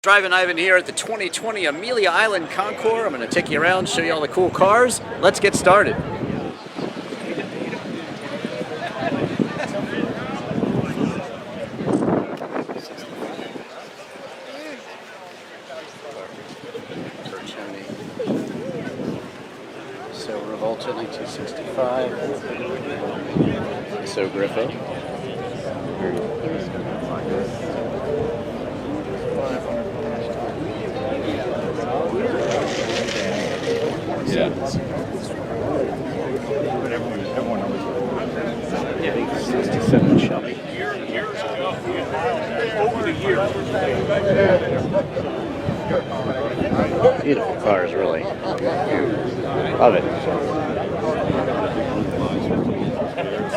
Drivin Ivan here at the 2020 Amelia Island Concours. I'm going to take you around, show you all the cool cars. Let's get started. So Revolta 1965. So Griffo. Yeah. 67 Shelby. Beautiful cars, really. Love it.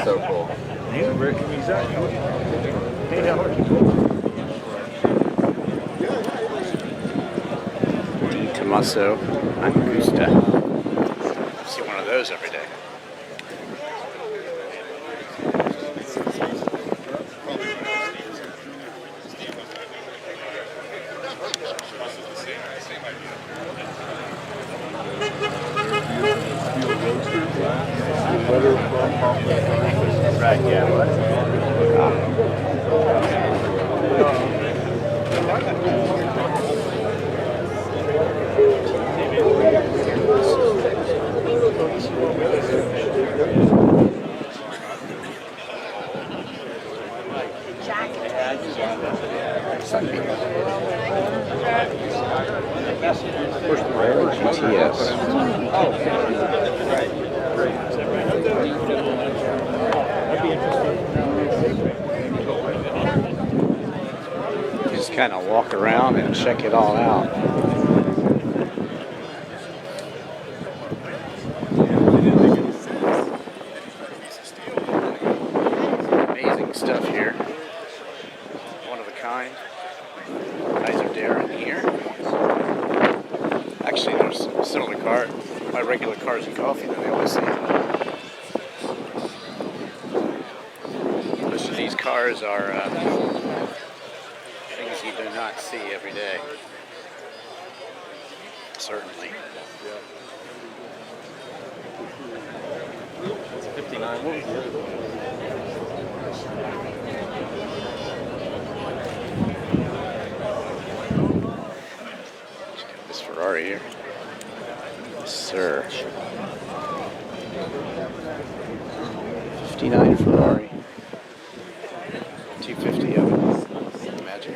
So cool. Tommaso Angusta. See one of those every day. Right, yeah. GTS. Just kind of walk around and check it all out. Amazing stuff here. One of a kind. Guys are daring here. Actually, there's similar cars, my regular cars and coffee that they always see. Most of these cars are things you do not see every day. Certainly. 59. What was the other one? This Ferrari here. Yes, sir. 59 Ferrari. 250 of it. Imagine.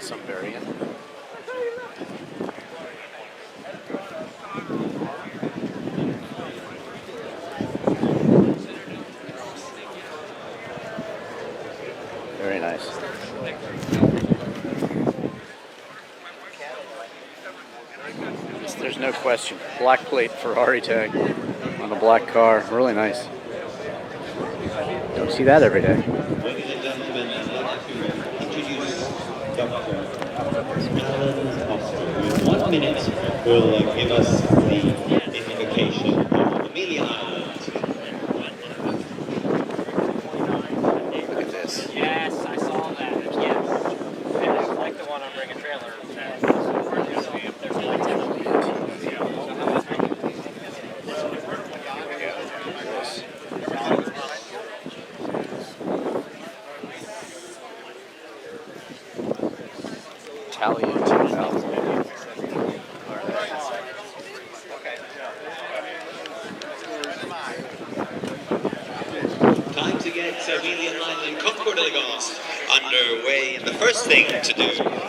Some variant. Very nice. There's no question. Black plate Ferrari tag on a black car. Really nice. Don't see that every day. Ladies and gentlemen, I'd like to introduce Dr. In 1 minute will give us the identification of Amelia Island. Look at this. Yes, I saw that. Yes. And it's like the one on Bring a Trailer. Italian 2000. Time to get Amelia Island Concours underway. And the first thing to do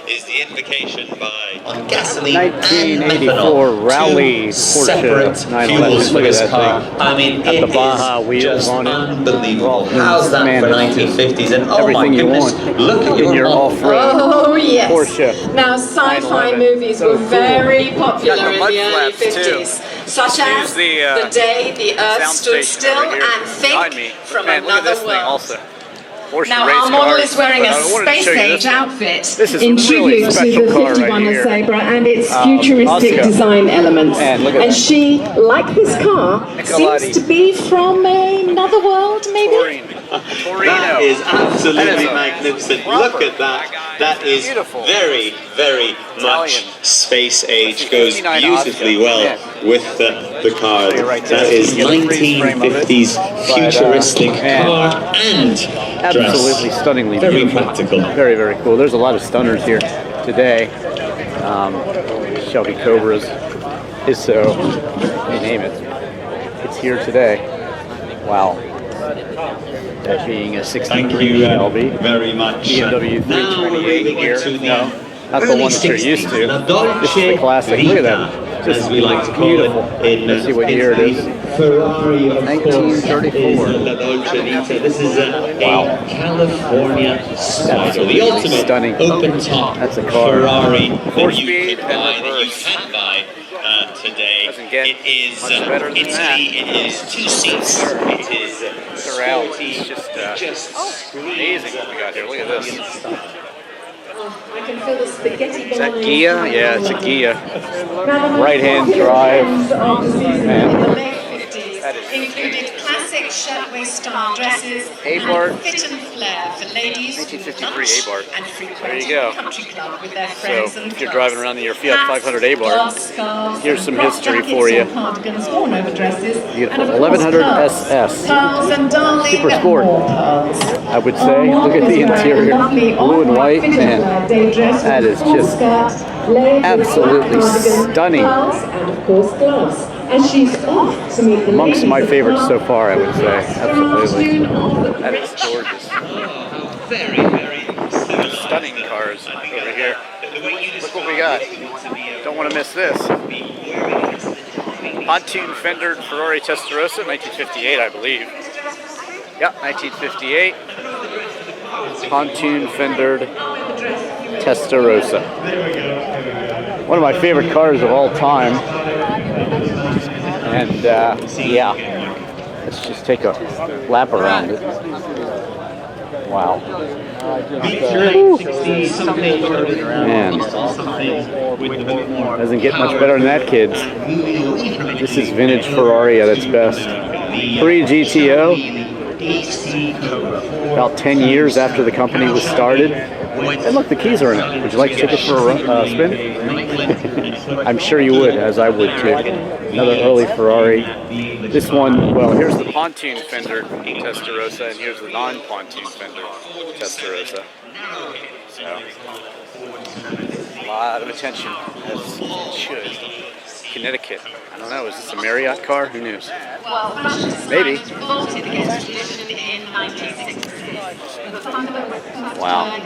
is the invocation by on gasoline 1984 Rally Porsche 911. Look at that thing. I mean, Got it the Baja is wheels just on it. unbelievable. How's that Man, for it's just 1950s? And oh my everything you goodness, want look at in your off-road Oh yes. Porsche. Now sci-fi 911. movies So were cool. very popular Got the in mud the early flaps, too. 50s, such as the, the day the Earth sound stood station still over here and behind think me. But from man, look at another this thing world. also. Porsche Now race our model cars, is wearing but a I wanted to show you space-age this one. outfit This is a in really tribute to special the car right 51er here. Sabre and its futuristic Oscar. design elements. And look at And that. she, like this car, Nicolati. seems to be from another world, maybe? Touring. That is absolutely magnificent. Look at that. That is very, very much space age. Goes beautifully well with the car. That is 1950s futuristic car and absolutely stunningly very beautiful. practical. Very, very cool. There's a lot of stunners here today. Shelby Cobras, ISO, you name it. It's here today. Wow. That being a 63 Shelby. Very much. BMW 328 here. No, not the early one that you're used to. 60s. This is the classic. Look at that. Just as we like to call beautiful. it in Let's see what year it is. Ferrari, of 1934. course, is La Dolce Vita. This is a California Spider, the ultimate stunning. open top That's a car. Ferrari that Four-speed you can and buy, that you reverse. can buy today. Doesn't get It is much better than that. It is 2 seats. It is Surround. sporty, It's just amazing what we got here. Look at this. I can feel the spaghetti Is that Gia? Yeah, it's a Gia. Right-hand drive. Man. That is included classic shirtwaist style dresses A-bar. and fit and flair for ladies 1953 A-bar. and There frequent you go. country club with their So friends and if you're driving around in your Fiat 500 A-bar, here's some cloth history jackets for you. or cardigans worn over dresses, Beautiful. and of 1100 course, SS. pearls and darling Super sport. more pearls. I would say. Look at the interior. Blue and white, man. That is just absolutely stunning. And of course gloves. And she's off to meet the Amongst my ladies. favorites so far, I would say. Absolutely. That is gorgeous. very, very Stunning cars over here. Look what we got. Don't want to miss this. Pontoon fendered Ferrari Testarossa, 1958, I believe. Yeah, 1958. Pontoon fendered Testarossa. One of my favorite cars of all time. And yeah, let's just take a lap around it. Wow. Man, doesn't get much better than that, kids. This is vintage Ferrari at its best. Pre-GTO, about 10 years after the company was started. And look, the keys are in it. Would you like to take it for a spin? I'm sure you would, as I would too. Another early Ferrari. This one, well, here's the pontoon fender Testarossa, and here's the non-pontoon fender Testarossa. So, a lot of attention, as it should. Connecticut. I don't know, is this a Marriott car? Who knows? Maybe. Wow.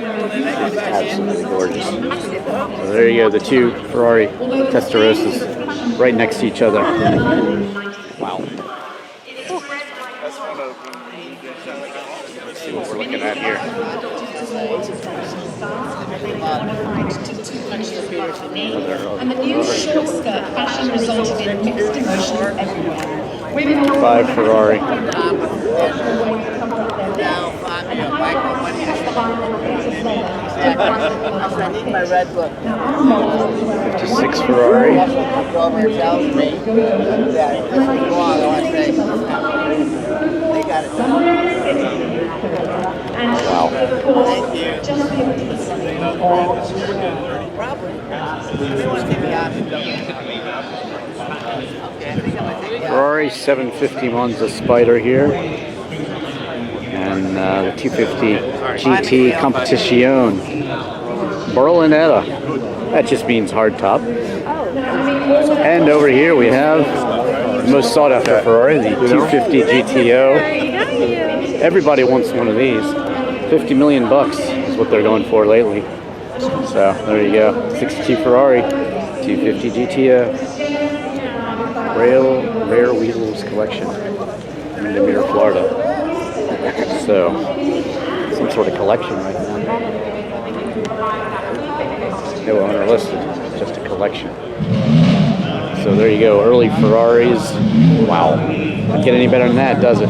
Absolutely gorgeous. So there you go, the two Ferrari Testarossas right next to each other. Wow. Let's see what we're looking at here. And the new short skirt fashion resulted in mixed emotions everywhere. Women 5 Ferrari. 56 Ferrari. Wow. Ferrari 750 Monza Spider here. And the 250 GT Competizione. Berlinetta. That just means hardtop. And over here we have the most sought after Ferrari, the 250 GTO. Everybody wants one of these. 50 million bucks is what they're going for lately. So there you go. 62 Ferrari, 250 GTO. Rare Wheels collection. in Windermere, Florida. So, some sort of collection right now. No owner listed, just a collection. So there you go, early Ferraris. Wow, doesn't get any better than that, does it?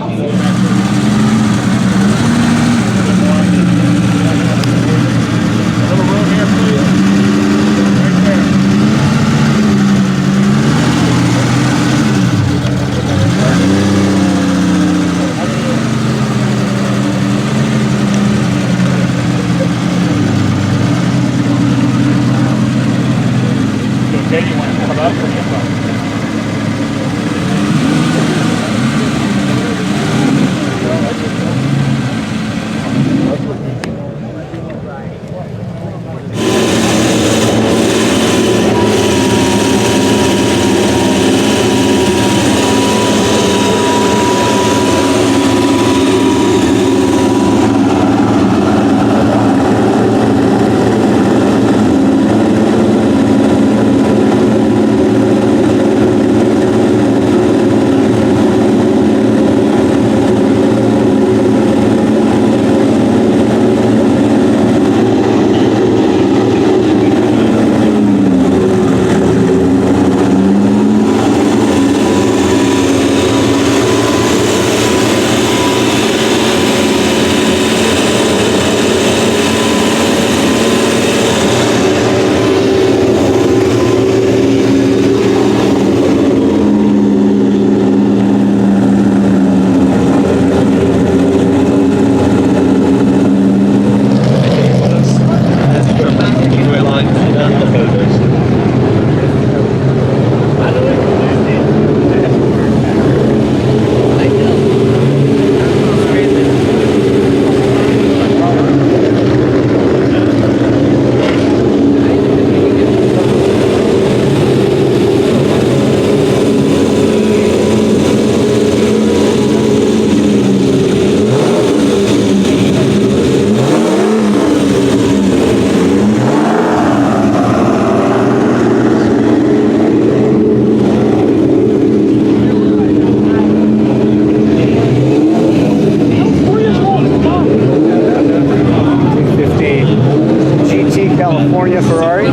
California Ferrari,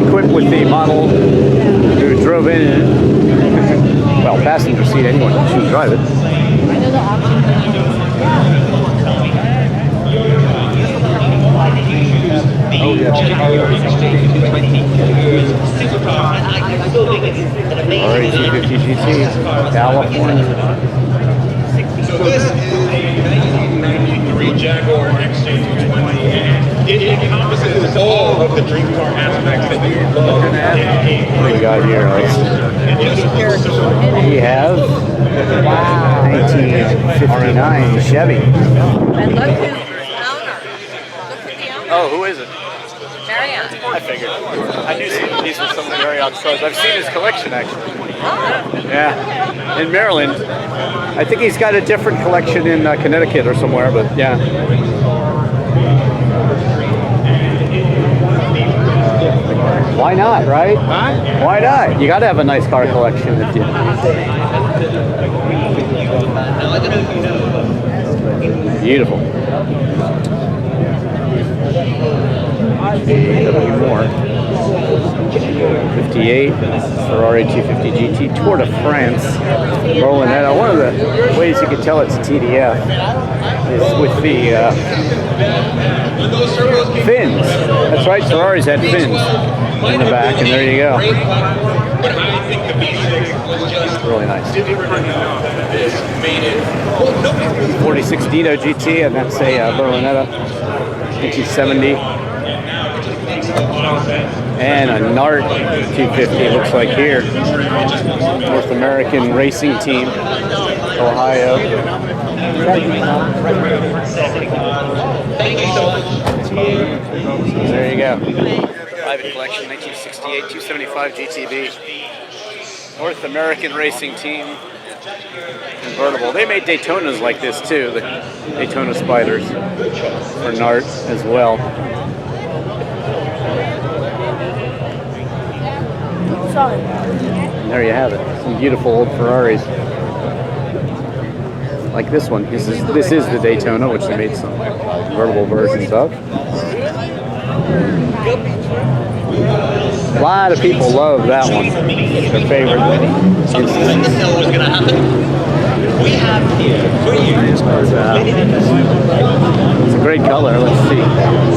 equipped with the model who drove in, well, passenger seat, anyone should drive it. Ferrari 250 GT, California. So this is a 1993 Jaguar XJ220, and it encompasses all of the dream car aspects that you love. What do we got here? We have 1959 Chevy. And look who's the owner. Look at the owner. Oh, who is it? Marianne. I figured. I knew these were some of Marriott's cars. I've seen his collection, actually. Oh. Yeah, in Maryland. I think he's got a different collection in Connecticut or somewhere, but yeah. Why not, right? Huh? Why not? You got to have a nice car collection if you. Beautiful. More. 58 Ferrari 250 GT Tour de France Berlinetta. One of the ways you can tell it's TDF is with the fins. That's right, Ferraris had fins in the back, and there you go. Really nice. 46 Dino GT, and that's a Berlinetta 1970. And a NART 250 looks like here. North American Racing Team, Ohio. There you go. Private collection, 1968, 275 GTB. North American Racing Team. Convertible. They made Daytonas like this too, the Daytona Spiders for NART as well. And there you have it. Some beautiful old Ferraris. Like this one. This is the Daytona, which they made some convertible versions of. A lot of people love that one. It's their favorite. We have here for you. It's a great color. Let's see.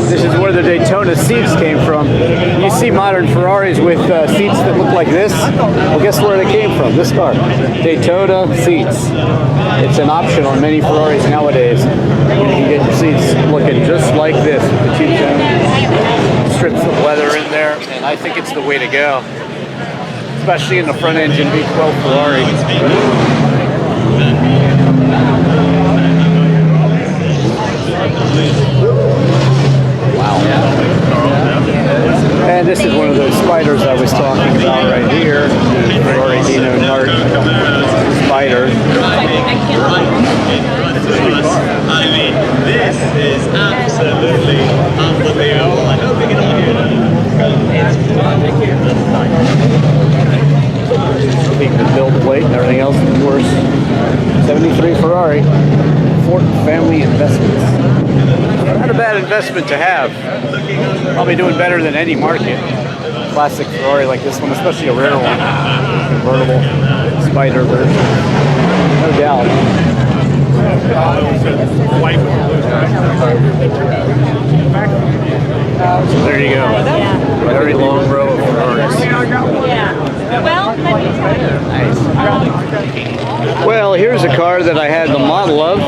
This is where the Daytona seats came from. You see modern Ferraris with seats that look like this. Well, guess where they came from? This car. Daytona seats. It's an option on many Ferraris nowadays. You can get your seats looking just like this with the two-tone strips of leather in there, and I think it's the way to go, especially in the front engine V12 Ferrari. Wow. And this is one of those spiders I was talking about right here, the Ferrari Dino Nart Spider. I mean, this is absolutely unbelievable. I hope we can all hear that. Speaking of build plate and everything else, of course, 73 Ferrari, Ford family investments. Not a bad investment to have. Probably doing better than any market. Classic Ferrari like this one, especially a rare one. Convertible Spider version. No doubt. So there you go. A very long row of Ferraris. Well, here's a car that I had the model of,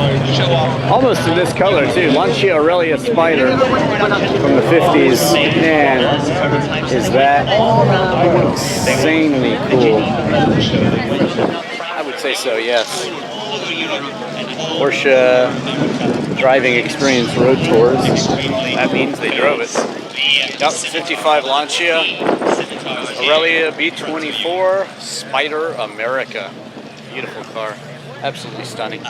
almost in this color too. Lancia Aurelia Spider from the 50s. Man, is that insanely cool. I would say so, yes. Porsche driving experience road tours. That means they drove it. Yep, 55 Lancia, Aurelia B24, Spider America. Beautiful car, absolutely stunning.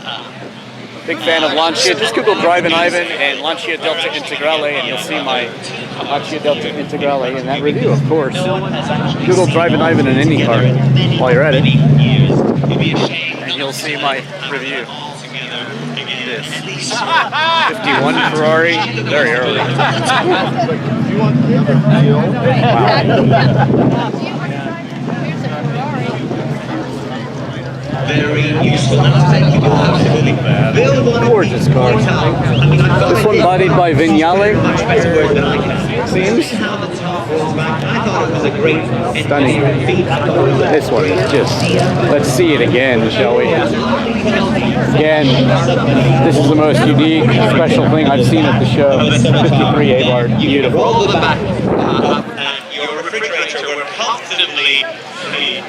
Big fan of Lancia. Just Google Drivin Ivan and Lancia Delta Integrale and you'll see my Lancia Delta Integrale in that review, of course. Google Drivin Ivan in any car while you're at it. And you'll see my review. This 51 Ferrari, very early. Wow. Very useful, and I think you do absolutely build one. Gorgeous car. This one bodied by Vignale. Seems. I thought it was a great Stunning. This one is just, let's see it again, shall we? Again, this is the most unique, special thing I've seen at the show. 53 A-Bar, beautiful. Roll the back and your refrigerator will comfortably fit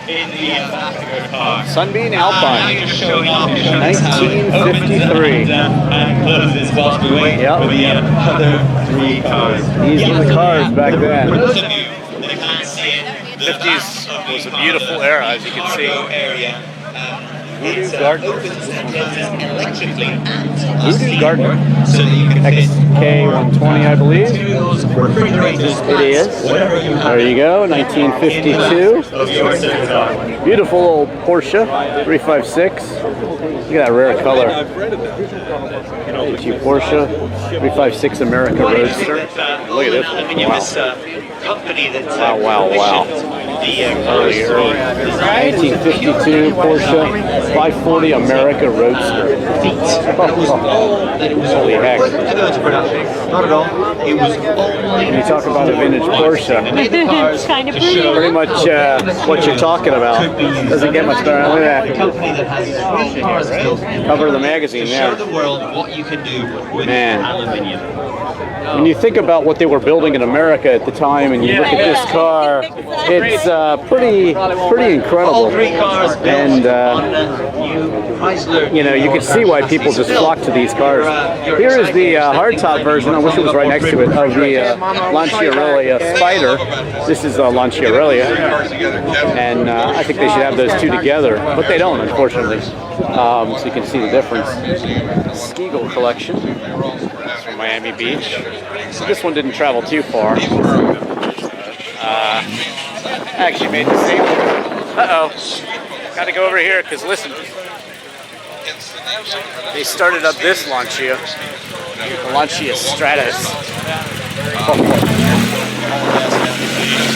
in the back of your car. Sunbeam Alpine, 1953. And closes whilst we wait for the other three cars. These were the cars back then. For those of you that can't see it, 50s was a beautiful era, as you can see. It's Gardner. opens and closes electrically and Voodoo Gardner. so that you can fit XK120, I believe. refrigerators. It is. There you go, 1952. Beautiful old Porsche 356. Look at that rare color. Porsche 356 America Roadster. Look at this. Company that Wow. Early. 1952 Porsche 540 America Roadster. Holy heck. Not at all. It was When you talk about a vintage Porsche, It's kind of pretty. pretty much what you're talking about. Doesn't get much better. Look a at that. company that has three cars built Cover of the magazine to there. show the world what you can do with Man. aluminium. When you think about what they were building in America at the time, and you look at this car, it's pretty incredible. All three cars built And on new Chrystal. you know, you can see why people just flock to these cars. Here is the hardtop version. I wish it was right next to it, of the Lancia Aurelia Spider. This is Lancia Aurelia, and I think they should have those two together, but they don't, unfortunately. So you can see the difference. Skegel collection from Miami Beach. So this one didn't travel too far. Actually made the same. Got to go over here because listen. They started up this Lancia, the Lancia Stratus.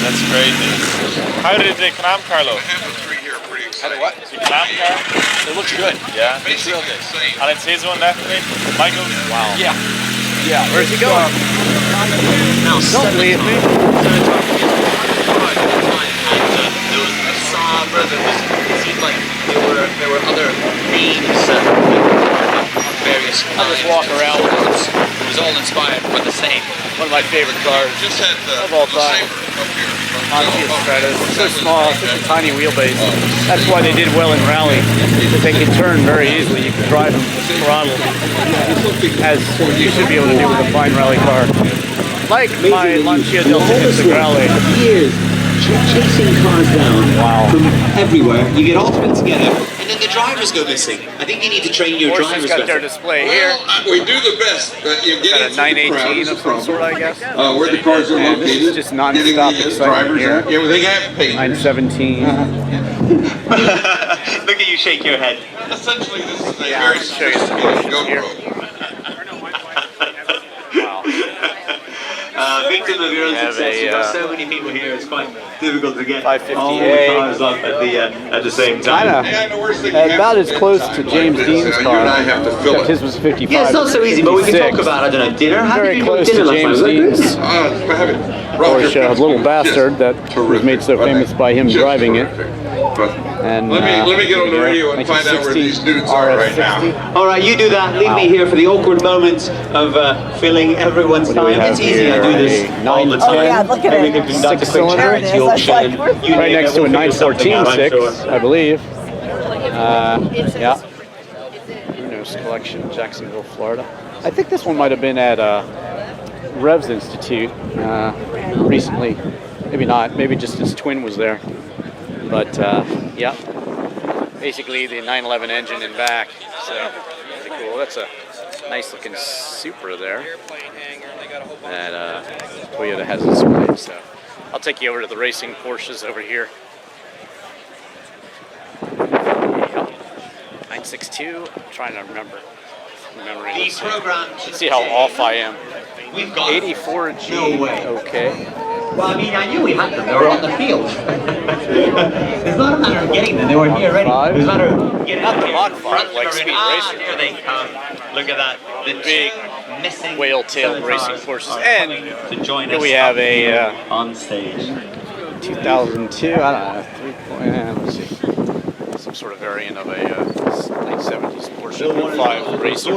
That's crazy. How did the Canam car look? How did what? The Canam car? It looks good. Yeah. It's real good. And it's his one, definitely. Michael? Wow. Yeah. Yeah. Where's he going? Now, Don't leave me. It seemed like there were other names various I'll just walk around with it. It was all inspired by the same. One of my favorite cars Just had of all time. up here. Lancia Strata. It's so small, such a tiny wheelbase. That's why they did well in rally, because they can turn very easily. You can drive them throttle, as you should be able to do with a fine rally car. Like my Lancia del Integrale. Years chasing cars down from everywhere. You get all put together, and then the drivers go missing. I think you need to train your Porsche's drivers got better. their display here. We do the best. You get Got a 918 of some sort, I guess. where the cars are And located. this is just non-stop excitement here. Yeah, they have paid. 917. Look at you shake your head. Essentially, this is a Yeah, very I'll show you some sophisticated Porsches here. GoPro. Victim of your own have success. a, You've got so many people here. It's quite difficult to get 550A. all the cars up at the same time. About as close to James Dean's You and I car, have to fill except it. his was 55. Yeah, it's not so easy, but we can talk about, I don't know, dinner. How Very did you go close dinner to last James night? Was Dean's Have it. Porsche, little bastard that was made so famous by him driving it. And Let me get on the radio and find out where these dudes are right now. All right, you do that. Leave me here for the awkward moment of filling everyone's What do we time. have It's easy. I do here? this A all the time. 910. Yeah, look at Maybe it. we can conduct a quick Six-cylinder. charity There it is. auction. That's and like- you Right name next it, to a we'll figure something out, I'm 914.6, sure. I believe. Yeah. Bruno's collection, Jacksonville, Florida. I think this one might have been at Revs Institute recently. Maybe not. Maybe just his twin was there. But yeah, basically the 911 engine in back. So pretty cool. That's a nice looking Supra there that Toyota has displayed. So I'll take you over to the racing Porsches over here. 962. I'm trying to remember. The program Let's see how off I am. we've got 84G. No way. Okay. Well, I mean, I knew we had them. They were on the field. It's not a matter of getting them. They were here already. Five. It was a matter of getting Not them the here. Mach 5, Front like them Speed already. Racer. Here they come. Look at that. The Big two missing whale-tailed seven racing cars Porsches. are And coming to join here us we have a on stage. 2002, I don't know, let's see. Some sort of variant of a late 70s Porsche 5 racer.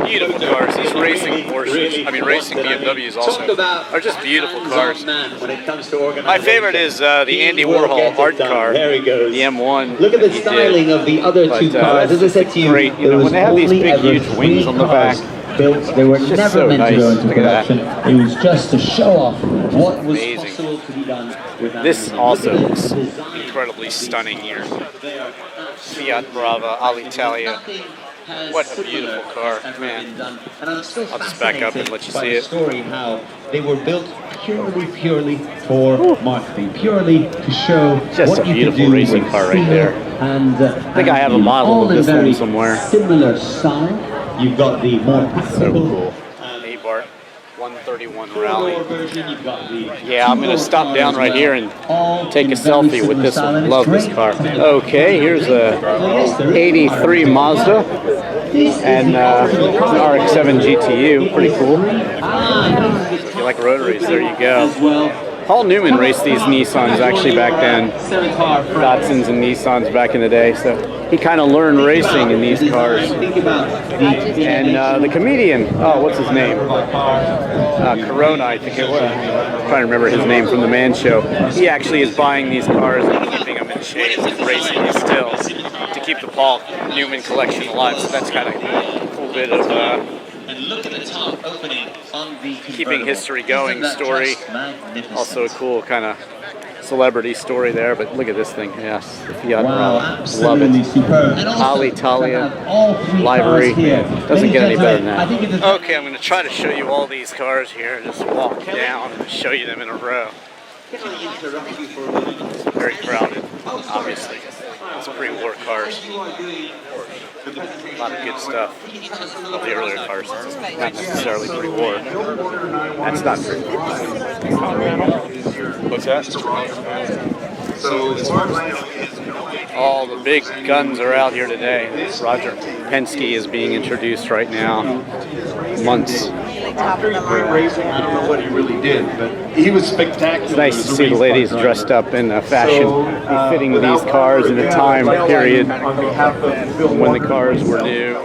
Beautiful cars. These racing Porsches, I mean racing BMWs also, are just beautiful cars. My favorite is the Andy Warhol art car, There he goes. the M1. Look at the that he styling did. of the other But, two cars. As I said to you, great. You know, when they have these big, huge wings on the back, built. They were it's just never so meant to go nice. into Look at production. It was just to show off what was Amazing. possible to be done with that. This also looks incredibly stunning here. Fiat Brava Alitalia. What a beautiful car, man. I'll just back up and let you see it. Story how they were built purely for marketing, purely to show Just what a you could beautiful do racing with car right steel there. And I think I have a model of this one somewhere. Similar style. You've got the more So practical cool. Abarth 131 Rally. version. You've got the Yeah, I'm going to stop down right here and all take a in very selfie with similar this style, one. and Love it's this great. car. Okay, here's a 83 Mazda and an RX-7 GTU. Pretty cool. If you like rotaries, there you go. Paul Newman raced these Nissans actually back then. Datsuns and Nissans back in the day. So he kind of learned racing in these cars. And the comedian, oh, what's his name? Corona, I think it was. I'm trying to remember his name from the Man Show. He actually is buying these cars and keeping them in shape and racing these still to keep the Paul Newman collection alive. So that's kind of a cool bit of keeping history going story. Also a cool kind of celebrity story there, but look at this thing. Yes, the Fiat Brava. Love it. Alitalia livery. Doesn't get any better than that. Okay, I'm going to try to show you all these cars here. Just walk down and show you them in a row. It's very crowded, obviously. It's pre-war cars. A lot of good stuff. Of the earlier cars, not necessarily pre-war. That's not true. What's that? All the big guns are out here today. Roger Penske is being introduced right now. Months top of the Great line. racing. I don't know what he really did, but he was spectacular. It's nice to see the ladies dressed up in fashion, befitting these cars in a time period when the cars were new.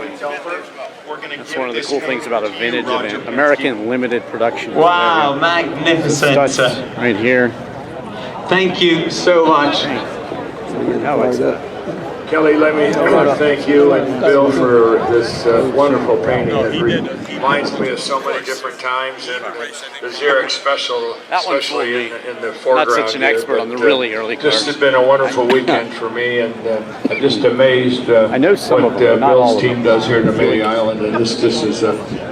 That's one of the cool things about a vintage event. American limited production. Wow, magnificent. Studs right here. Thank you so much. How is that? Kelly, let me thank you and Bill for this wonderful painting. It reminds me of so many different times, and the Xerox special, especially in the foreground. Not such an expert on the really early cars. This has been a wonderful weekend for me, and I'm just amazed I know some what of them, not all Bill's of team them. does here in Amelia Island, and this is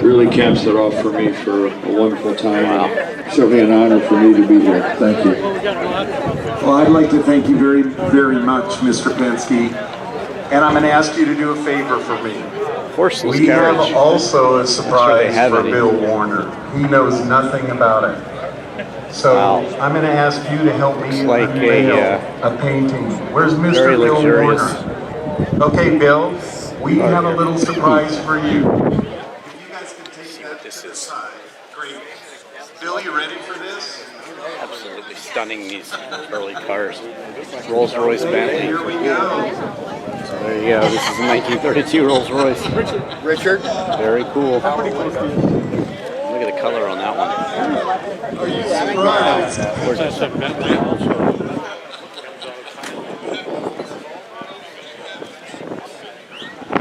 really caps it off for me for a wonderful time. And certainly an honor for me to be here. Thank you. Well, I'd like to thank you very, very much, Mr. Penske. And I'm going to ask you to do a favor for me. Horseless We have carriage. also a surprise have for any. Bill Warner. He knows nothing about it. So I'm going to ask you to help me like unveil a painting. Where's Mr. very Bill luxurious. Warner? Okay, Bill, we have a little surprise for you. If you guys can take that this to the is. side. Great. Bill, you ready for this? Absolutely stunning, these early cars. Rolls-Royce Bentley. Here we go. So there you go. This is a 1932 Rolls-Royce. Richard? Very cool. Look at the color on that one. Are you surprised?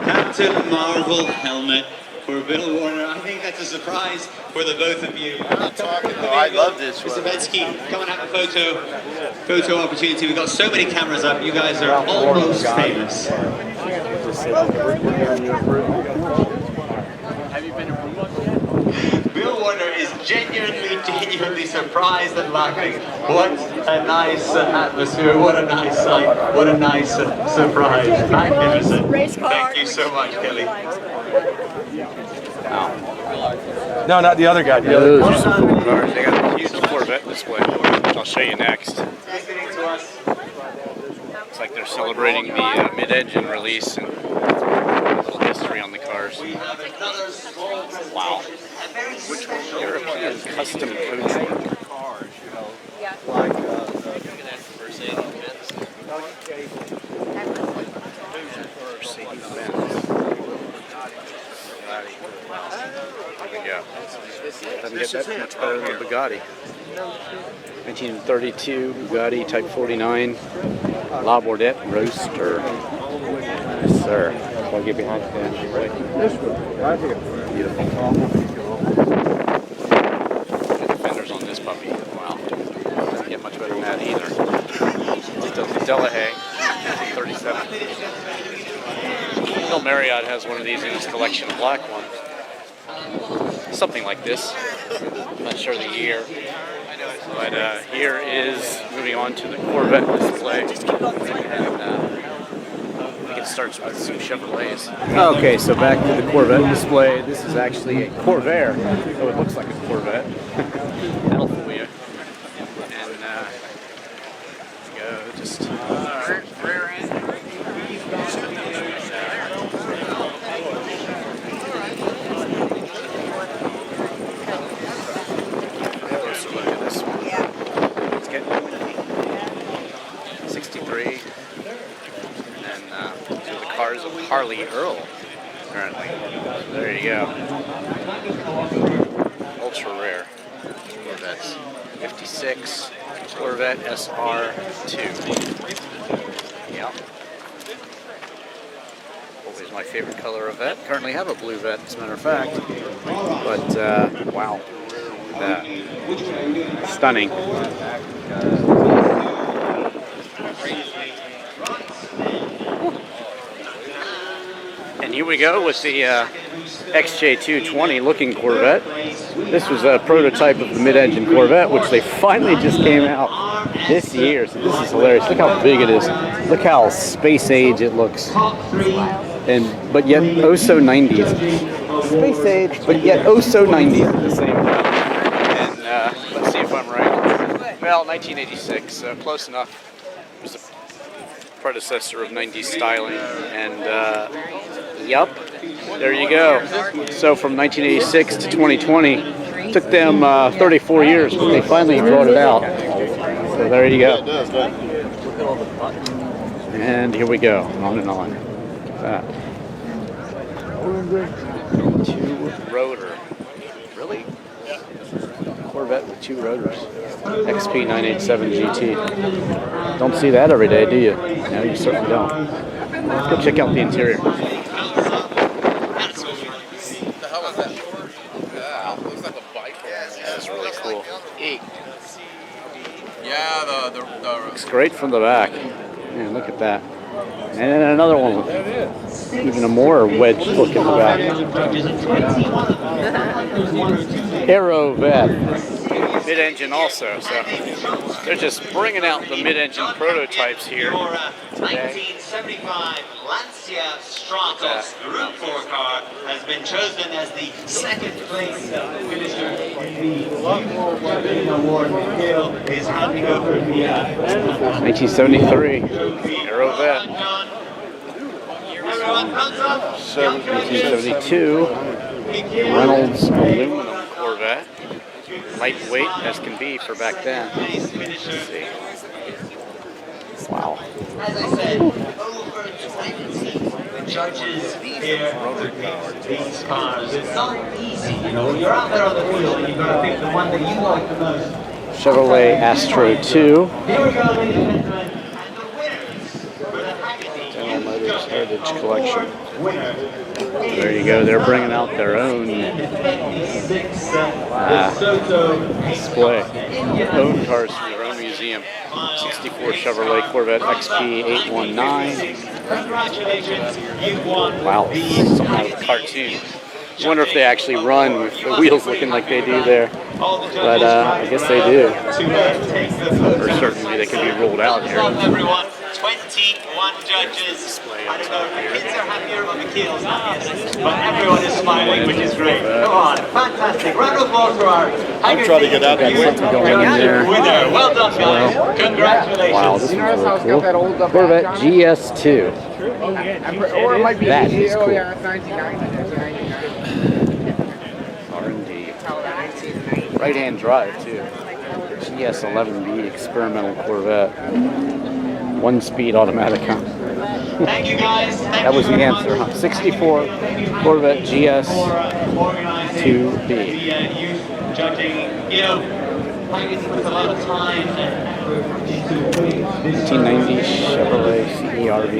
Captain Marvel helmet for Bill Warner. I think that's a surprise for the both of you. I'm not talking though. I love this Mr. one. Betsky, come and have a photo opportunity. We've got so many cameras up. You guys are almost famous. Bill Warner is genuinely surprised and laughing. What a nice atmosphere. What a nice sight. What a nice surprise. Magnificent. Thank you so much, Kelly. No, not the other guy. The Those other are some cool cars. They got a huge Corvette display, which I'll show you next. Looks like they're celebrating the mid-engine release and a little history on the cars. Wow. European custom coachwork. Doesn't get that much better than the Bugatti. 1932 Bugatti Type 49 La Bordette Roadster. Yes, sir. I'll get behind you. Beautiful. The fenders on this puppy. Wow. Doesn't get much better than that either. Delahaye, 37. Bill Marriott has one of these in his collection, a black one. Something like this. I'm not sure the year. But here is moving on to the Corvette display. And, I think it starts with some Chevrolets. Okay, so back to the Corvette display. This is actually a Corvair, so it looks like a Corvette. That'll fool you. And go just rear end. Closer look at this one. Let's get 63. And these are the cars of Harley Earl, apparently. So there you go. Ultra rare Corvettes. 56 Corvette SR2. Yep. Always my favorite color of Vette. Currently have a blue Vette, as a matter of fact. But wow, that stunning. And here we go with the XJ220 looking Corvette. This was a prototype of the mid-engine Corvette, which they finally just came out this year. So this is hilarious. Look how big it is. Look how space age it looks. But yet oh so 90s. Space age, but yet oh so 90s at the same time. And let's see if I'm right. Well, 1986, close enough. It was a predecessor of 90s styling. And yup, There you go. So from 1986 to 2020, took them 34 years, but they finally brought it out. So there you go. And here we go, on and on. Look at that. Two-rotor. Really? Corvette with two rotors. XP 987 GT. Don't see that every day, do you? No, you certainly don't. Let's go check out the interior. What the hell is that? Yeah, looks like a bike. That's really cool. Yeah, the Looks great from the back. Man, look at that. And then another one, even a more wedge look in the back. Aerovette. Mid-engine also, so they're just bringing out the mid-engine prototypes here today. 1975 Lancia Stratos Group 4 car has been chosen as the second place finisher in the award. Mikhail is handing over the 1973 Aerovette. 1972 Reynolds aluminum Corvette. Lightweight as can be for back then. Let's see. Wow. As I said, over 20 judges here these cars. It's not easy, you know. You're out there on the field and you've got to pick the one that you like the most. Chevrolet Astro 2. Here we go, ladies and gentlemen. And the winners for the General Motors Heritage Collection. There you go. They're bringing out their own display. Own cars from their own museum. 64 Chevrolet Corvette XP 819. Wow, some kind of cartoon. I wonder if they actually run with the wheels looking like they do there. But I guess they do. Or certainly they can be rolled out here. 21 judges. I don't know if the kids are happier or the Mikhail's happiest, but everyone is smiling, which is great. Come on, fantastic. Round of applause for our I'm trying to get out of here. winner. Well done, guys. Congratulations. Wow, this is really cool. Corvette GS2. Or it might be That is cool. yeah, 1990. R&D. Right-hand drive, too. GS11B experimental Corvette. One-speed automatic. Thank you, guys. That was the answer, huh? 64 Corvette GS2B. Judging, you know, with a lot of time and effort into 1990 Chevrolet CERV.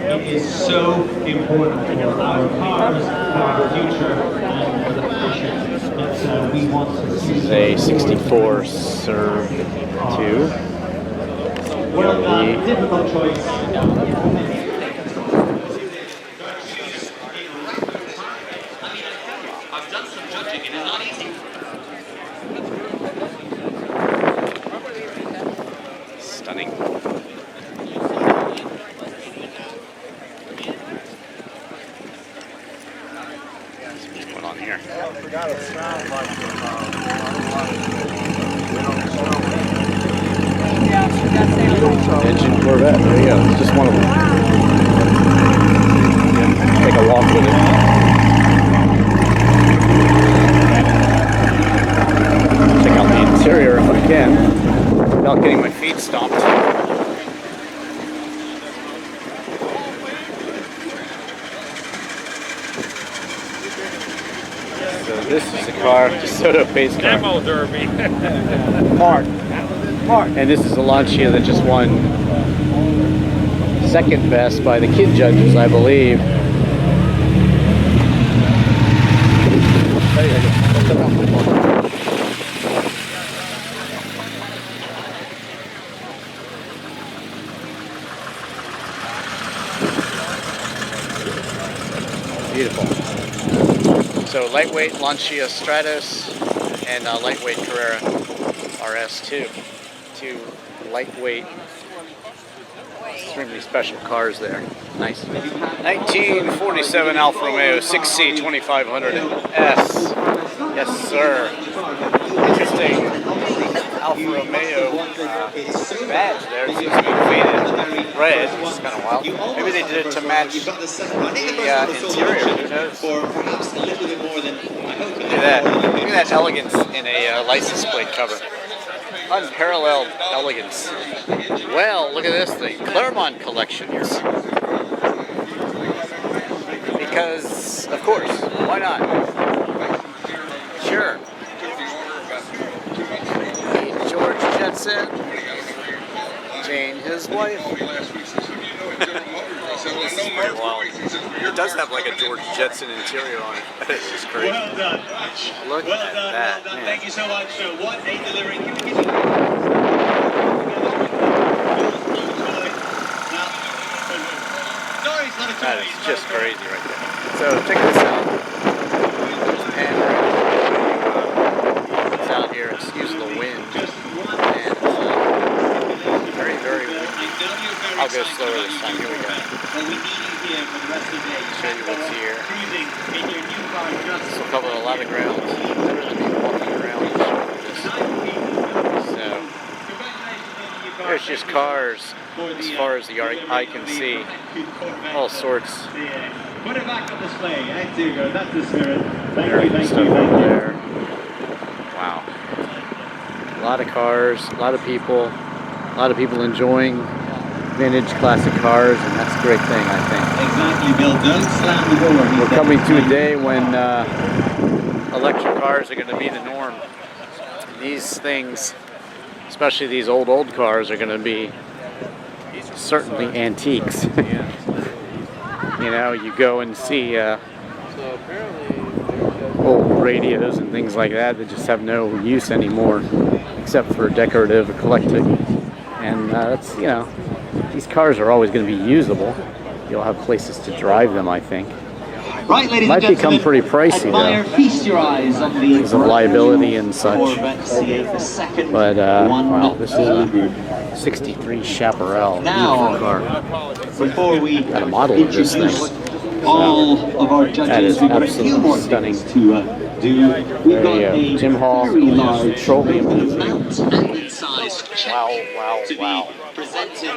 It is so important for our cars, for our future, and for the future. We want to see This is a 64 Serve 2. well done, difficult choice. I've done some judging and it's not easy. Stunning. What's going on here? Engine Corvette, there you go. It's just one of them. Take a walk with it. Check out the interior if I can, without getting my feet stomped. So this is the car, DeSoto pace car. Demo derby. Mark. And this is a Lancia that just won second best by the kid judges, I believe. Beautiful. So lightweight Lancia Stratos and lightweight Carrera RS2. Two lightweight, extremely special cars there. Nice. 1947 Alfa Romeo 6C 2500S. Yes, sir. Interesting. Alfa Romeo badge there. It seems to be faded red, which is kind of wild. Maybe they did it to match the interior. Who knows? Look at that. Look at that elegance in a license plate cover. Unparalleled elegance. Well, look at this thing. Claremont Collections. Because, of course, why not? Sure. George Jetson, Jane, his wife. This is pretty wild. It does have like a George Jetson interior on it. That is just crazy. Well done. Look at that. Well done. Thank you so much. What a delivery. That is just crazy right there. So check this out. There's Pandering. It's out here. Excuse the wind. And it's very, very windy. I'll go slower this time. Here we go. Show you what's here. This will cover a lot of ground. Better than me walking around this. So there's just cars as far as the eye can see. All sorts. Put it back on display. There you go. That's the spirit. Very good stuff over there. Wow. A lot of cars, a lot of people enjoying vintage classic cars, and that's a great thing, I think. Exactly, Bill. Don't slam the door. We're coming to a day when electric cars are going to be the norm. These things, especially these old cars, are going to be certainly antiques. You know, you go and see old radios and things like that that just have no use anymore, except for decorative or collecting. And that's, you know, these cars are always going to be usable. You'll have places to drive them, I think. Right, ladies Might and become pretty pricey though, feast your eyes on the because of liability and such. Corvette C8, the second But wow, this is a '63 Chaparral. Now, beautiful car. before we Got a model of this thing. all of our judges, That is we've got a few more absolutely things stunning. to do. We've got a Jim Hall, very large petroleum. mount and size check to be presented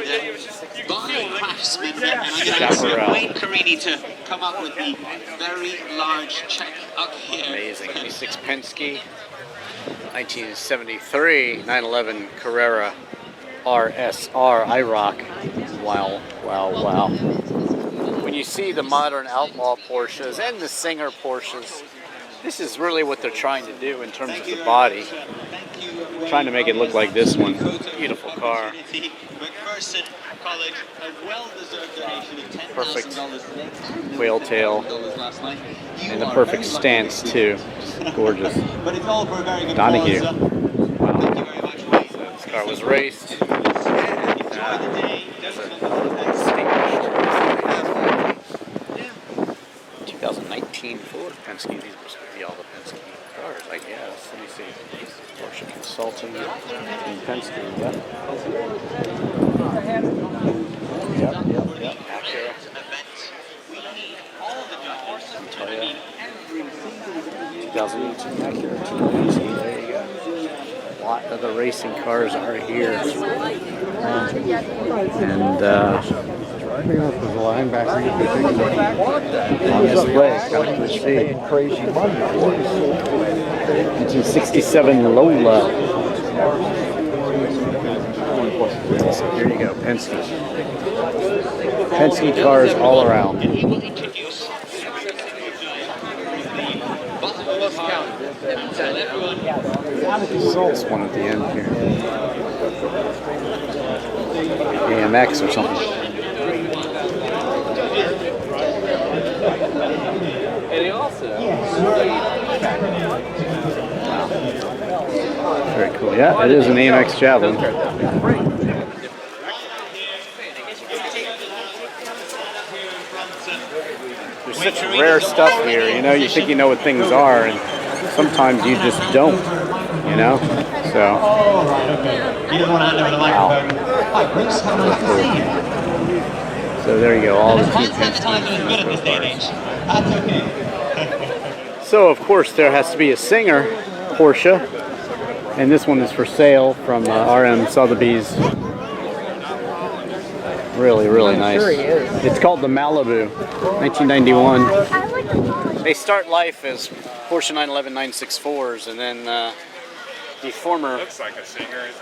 by craftsmen. And I'm going to ask Wayne Carini to come up with the very large check up here. Amazing. 86 Penske, 1973 911 Carrera RSR IROC. Wow, wow, wow. When you see the modern outlaw Porsches and the Singer Porsches, this is really what they're trying to do in terms of the body. Trying to make it look like this one. Beautiful car. Perfect whale tail. And the perfect stance too. Just gorgeous. Donahue. Wow. So this car was raced. As a distinguished 2019 Ford Penske. These must be all the Penske cars, I guess. Let me see. Porsche Consulting in Penske. Yep. Yep. Acura. Toyota. 2018 Acura. 290. There you go. A lot of the racing cars are here. And on display, got to see. 1967 Lola. So here you go, Penske. Penske cars all around. This one at the end here. AMX or something. Wow. Very cool. Yeah, it is an AMX Javelin. There's such rare stuff here, you know, you think you know what things are, and sometimes you just don't, you know? So, wow. So there you go, all the two Penske. So of course there has to be a Singer Porsche And this one is for sale from RM Sotheby's. Really, really nice. It's called the Malibu, 1991. They start life as Porsche 911 964s, and then the former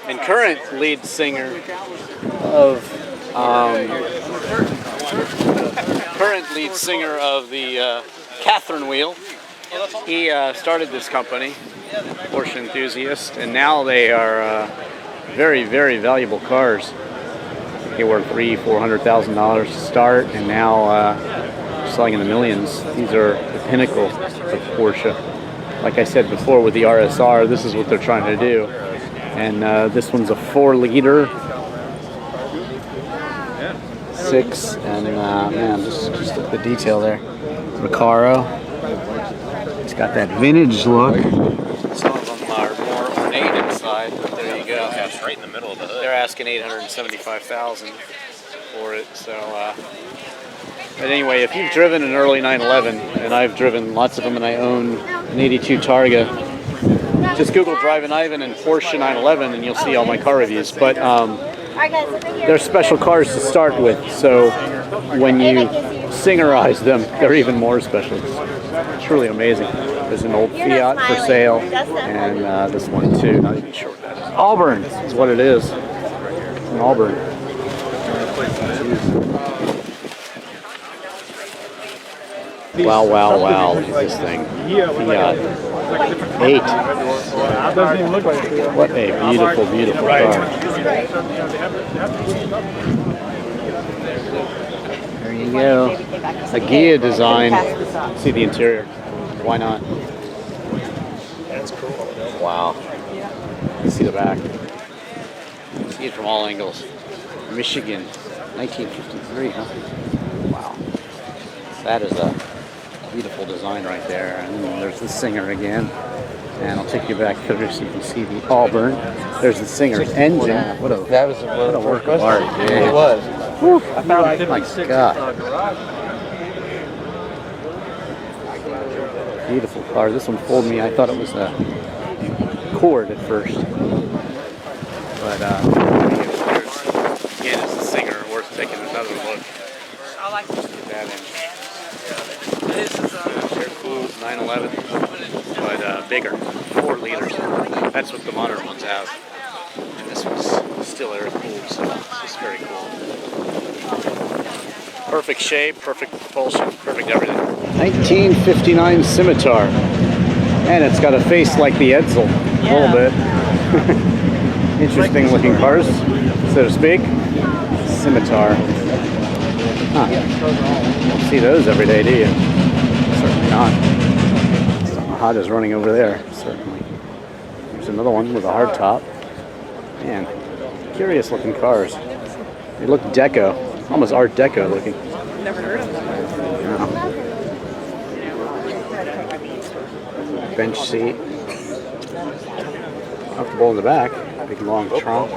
and current lead singer of the Catherine Wheel. He started this company, Porsche enthusiast, and now they are very, very valuable cars. They were $300,000–400,000 to start, and now selling in the millions. These are the pinnacle of Porsche. Like I said before with the RSR, this is what they're trying to do. And this one's a 4-liter. 6, and man, just look at the detail there. Recaro. It's got that vintage look. Some of them are more ornate inside, but there you go. Yeah, it's right in the middle of the hood. They're asking $875,000 for it. So, but anyway, if you've driven an early 911, and I've driven lots of them, and I own an '82 Targa, just Google Drivin Ivan and Porsche 911, and you'll see all my car reviews. But they're special cars to start with, so when you singerize them, they're even more special. It's truly amazing. There's an old Fiat for sale, and this one too. Not even sure what that is. Auburn is what it is. It's an Auburn. Wow, wow, wow. Look at this thing. Fiat 8. What a beautiful, beautiful car. There you go. A Gia design. See the interior. Why not? That's cool. Wow. See the back. See it from all angles. Michigan, 1953, huh? Wow. That is a beautiful design right there. And then there's the Singer again. And I'll take you back through so you can see the Auburn. There's the Singer's engine. What a work of art. Yeah. It was. Woo. I found it. My God. Beautiful car. This one fooled me. I thought it was a Cord at first. But again, it's the Singer. Worth taking another look. I like Look at that engine. They're cool, 911, but bigger, 4 liters. That's what the modern ones have. And this one's still air cooled, so it's very cool. Perfect shape, perfect propulsion, perfect everything. 1959 Scimitar. And it's got a face like the Edsel, a little bit. Interesting looking cars, so to speak. Scimitar. Huh. You don't see those every day, do you? Certainly not. Something hot is running over there, certainly. There's another one with a hard top. Man, curious looking cars. They look deco, almost Art Deco looking. Never heard of them. Yeah. Bench seat. Comfortable in the back. Big long trunk.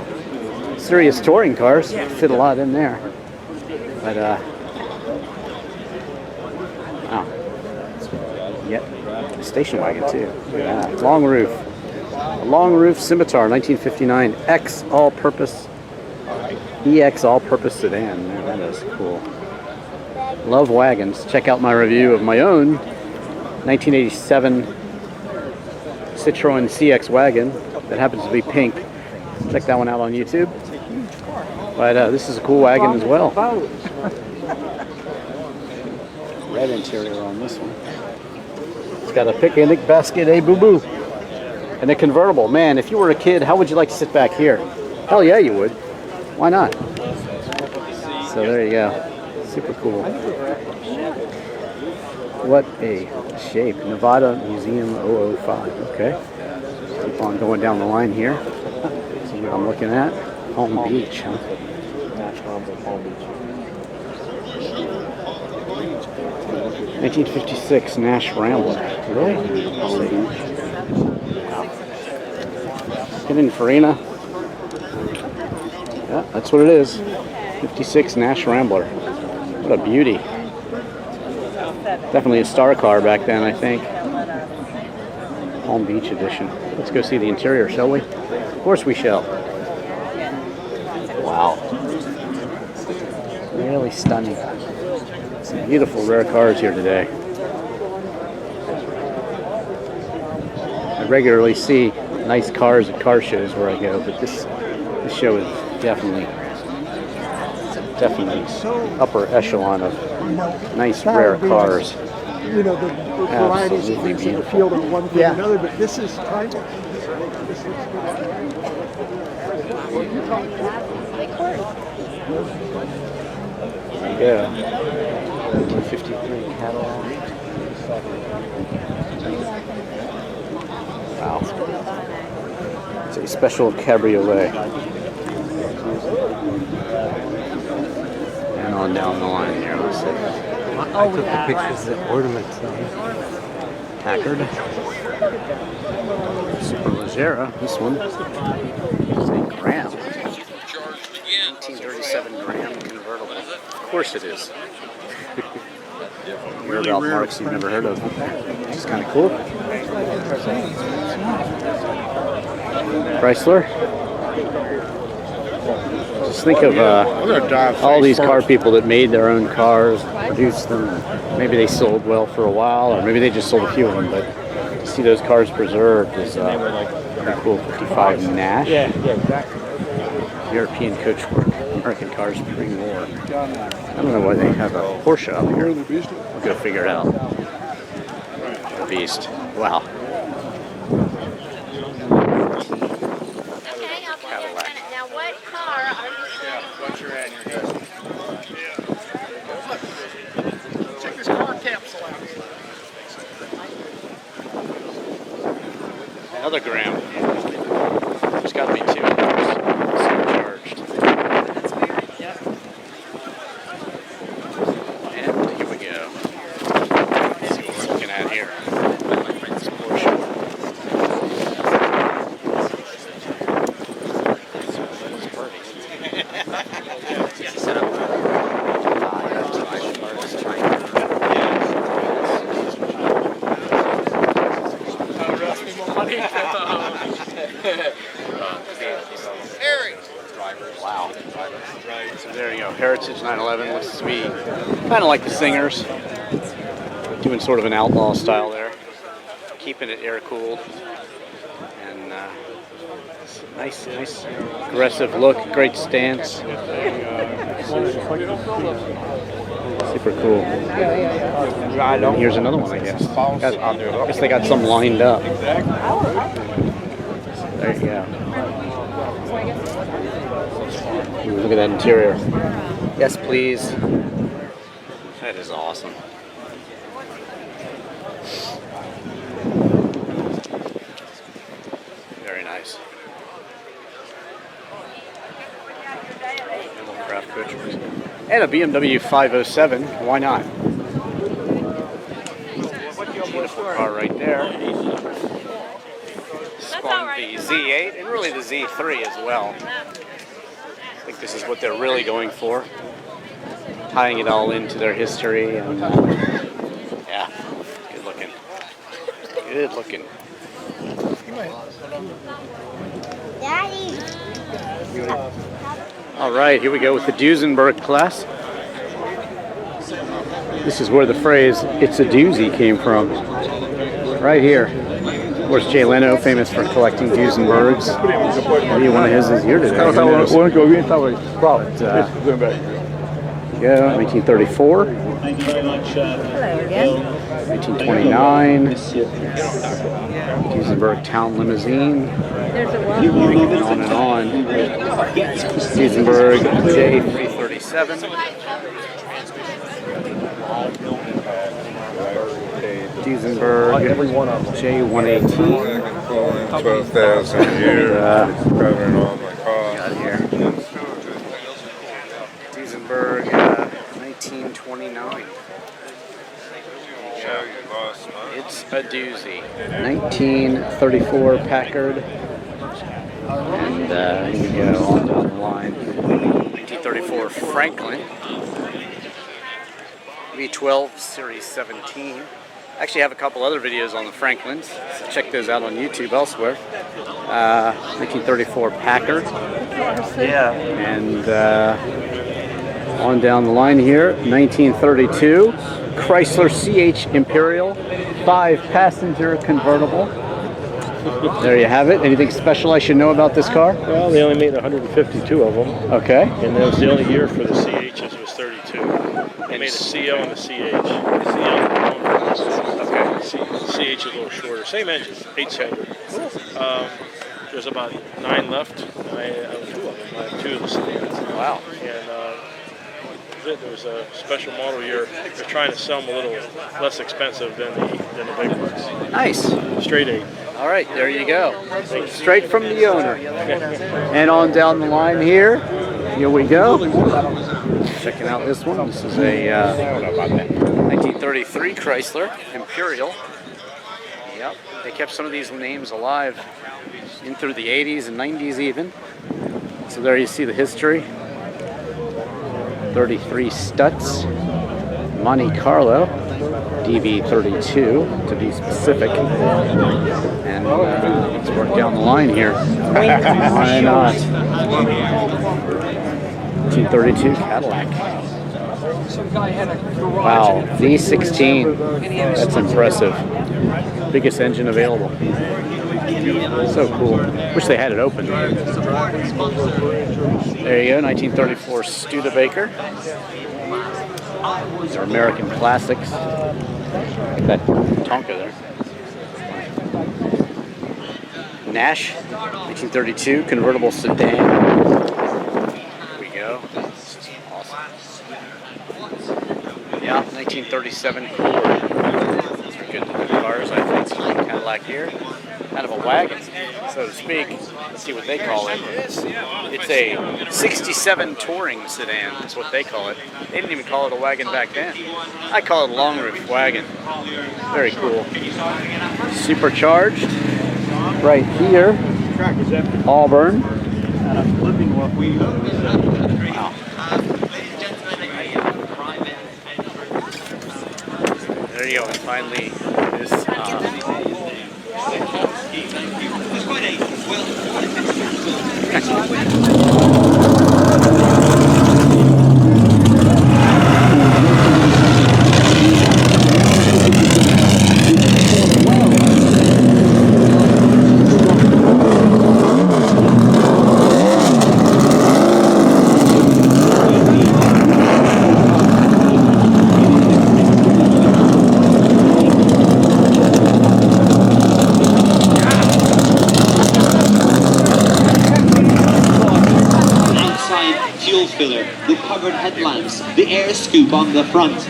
Serious touring cars. Fit a lot in there. But, wow. Yep. Station wagon, too. Look at that. Long roof. A long roof Scimitar, 1959. X all-purpose. EX all-purpose sedan. Man, that is cool. Love wagons. Check out my review of my own 1987 Citroen CX wagon that happens to be pink. Check that one out on YouTube. But this is a cool wagon as well. Red interior on this one. It's got a picnic basket, a boo-boo. And a convertible. Man, if you were a kid, how would you like to sit back here? Hell yeah, you would. Why not? So there you go. Super cool. What a shape. Nevada Museum 005. Okay. Keep on going down the line here. See what I'm looking at. Palm Beach, huh? 1956 Nash Rambler. Really? Wow. Pininfarina. Yeah, that's what it is. 56 Nash Rambler. What a beauty. Definitely a star car back then, I think. Palm Beach edition. Let's go see the interior, shall we? Of course we shall. Wow. Really stunning. Some beautiful rare cars here today. I regularly see nice cars at car shows where I go, but this show is definitely upper echelon of nice rare cars. You know, the varieties of things in the field are one thing or another, but this is timeless. This looks There you go. 153 Cadillac. Wow. It's a special cabriolet. And on down the line here, let's see. I took the pictures of the ornaments. Packard. Superleggera. This one. It's a Ram. 1937 Ram convertible. Of course it is. Hear about marks you've never heard of. This is kind of cool. Chrysler. Just think of all these car people that made their own cars, produced them. Maybe they sold well for a while, or maybe they just sold a few of them. But to see those cars preserved is pretty cool. 55 Nash. Yeah, exactly. European Coachwork. American cars pre-war. I don't know why they have a Porsche up here. We'll go figure it out. The Beast. Wow. Now, what car are you saying? Once you're in, you're good. Check this car capsule out. Another Gram. There's got to be two of those. Supercharged. And here we go. Let's see what we're looking at here. It's Porsche. Wow. So there you go. Heritage 911 looks to be kind of like the Singers. Doing sort of an outlaw style there. Keeping it air cooled. And nice aggressive look. Great stance. Super cool. And here's another one, I guess. I guess they got some lined up. There you go. Ooh, look at that interior. Yes, please. That is awesome. Very nice. Craft Coachwork. And a BMW 507. Why not? Beautiful car right there. Spun the Z8 and really the Z3 as well. I think this is what they're really going for. Tying it all into their history. And, yeah, good looking. Good looking. Daddy. All right, here we go with the Duesenberg class. This is where the phrase, "it's a doozy" came from. Right here. Of course, Jay Leno, famous for collecting Duesenbergs. Maybe one of his is here today. Who knows? But, yeah, 1934. 1929. Duesenberg Town Limousine. Going on and on. Duesenberg J337. Duesenberg J118. 12,000 a year. Covering all my costs. Got here. Duesenberg 1929. It's a doozy. 1934 Packard. And here we go on down the line. 1934 Franklin. V12 Series 17. Actually have a couple other videos on the Franklins, so check those out on YouTube elsewhere. 1934 Packard. Yeah. And on down the line here, 1932 Chrysler CH Imperial, 5-passenger convertible. There you have it. Anything special I should know about this car? Well, they only made 152 of them. Okay. And that was the only year for the CHs was 32. They made a CL and a CH. Okay. CH is a little shorter. Same engine, 8-cylinder. There's about 9 left. I have 2 of them. I have 2 of the sedans. Wow. And there was a special model year. They're trying to sell them a little less expensive than the big ones. Nice. Straight 8. All right, there you go. Straight from the owner. And on down the line here we go. Checking out this one. This is a 1933 Chrysler Imperial. Yep, they kept some of these names alive in through the 80s and 90s even. So there you see the history. 33 Stutz, Monte Carlo, DB32 to be specific. And let's work down the line here. Why not? 1932 Cadillac. Wow, V16. That's impressive. Biggest engine available. So cool. Wish they had it open. There you go, 1934 Studebaker. These are American classics. Look at that Tonka there. Nash, 1932 convertible sedan. Here we go. This is awesome. Yeah, 1937 Ford. Those are good cars, I think. Cadillac here. Kind of a wagon, so to speak. Let's see what they call it. It's a 67 touring sedan, is what they call it. They didn't even call it a wagon back then. I call it a long roof wagon. Very cool. Supercharged. Right here. Auburn. Wow. There you go, and finally this filler, the covered headlamps, the air scoop on the front,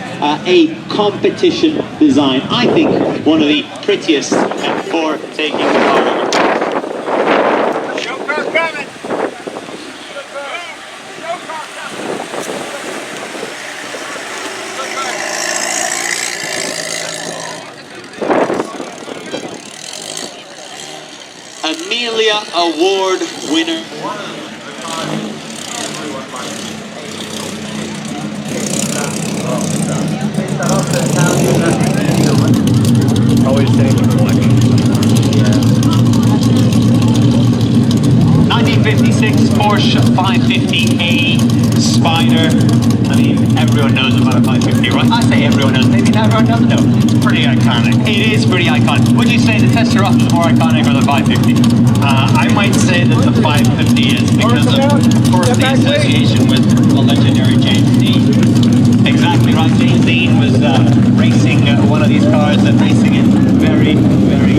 a competition design. I think one of the prettiest for taking the car over. Chauffeur coming! Amelia Award winner. Always saying the collection. 1956 Porsche 550A Spider. I mean, everyone knows about a 550, right? I say everyone knows. Maybe not everyone doesn't know. It's pretty iconic. It is pretty iconic. Would you say the Testarossa is more iconic or the 550? I might say that the 550 is because of course, the association with the legendary James Dean. Exactly right. James Dean was racing one of these cars and racing it very, very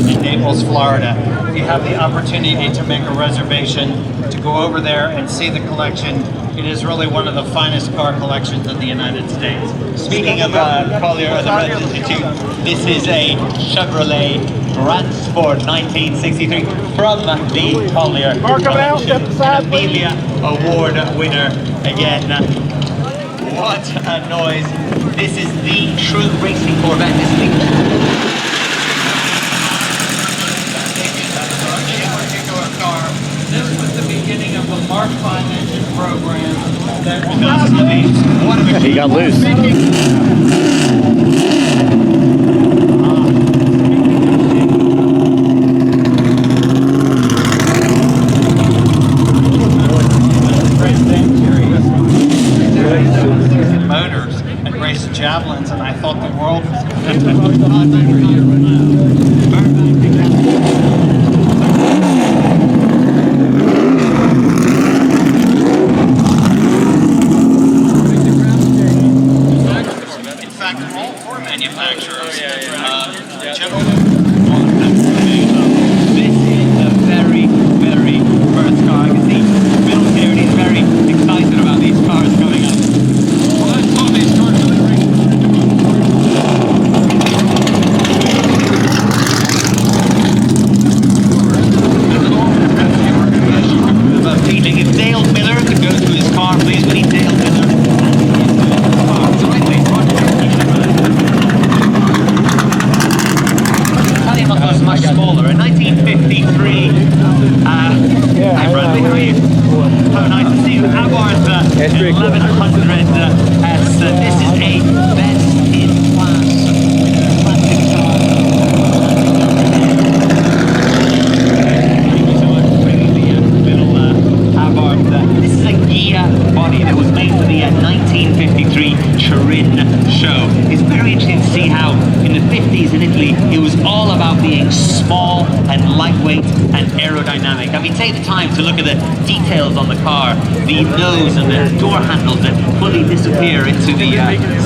in Naples, Florida. If you have the opportunity to make a reservation to go over there and see the collection, it is really one of the finest car collections in the United States. Speaking of Collier as a Red Institute, this is a Chevrolet Grand Sport 1963 from the Collier collection. An Amelia Award winner again. What a noise. This is the true racing Corvette. This thing. R5 engine program that was one of the He got loose. motors and raced javelins, and I thought the world was in fact, all four manufacturers. This is a very, very first car. I can see Bill here, and he's very excited about these cars coming up. Well, I saw these cars delivering. If Dale Miller could go to his car, please. We need Dale Miller. Italian muscle is much smaller. In 1953, hi Bradley, how are you? How nice to see you. Abarth 1100 S. This is a best in class classic car. Thank you so much for bringing the little Abarth. This is a Ghia body that was made for the 1953 Turin show. It's very interesting to see how in the 50s in Italy it was all about being small and lightweight and aerodynamic. I mean, take the time to look at the details on the car, the nose and the door handles that fully disappear into the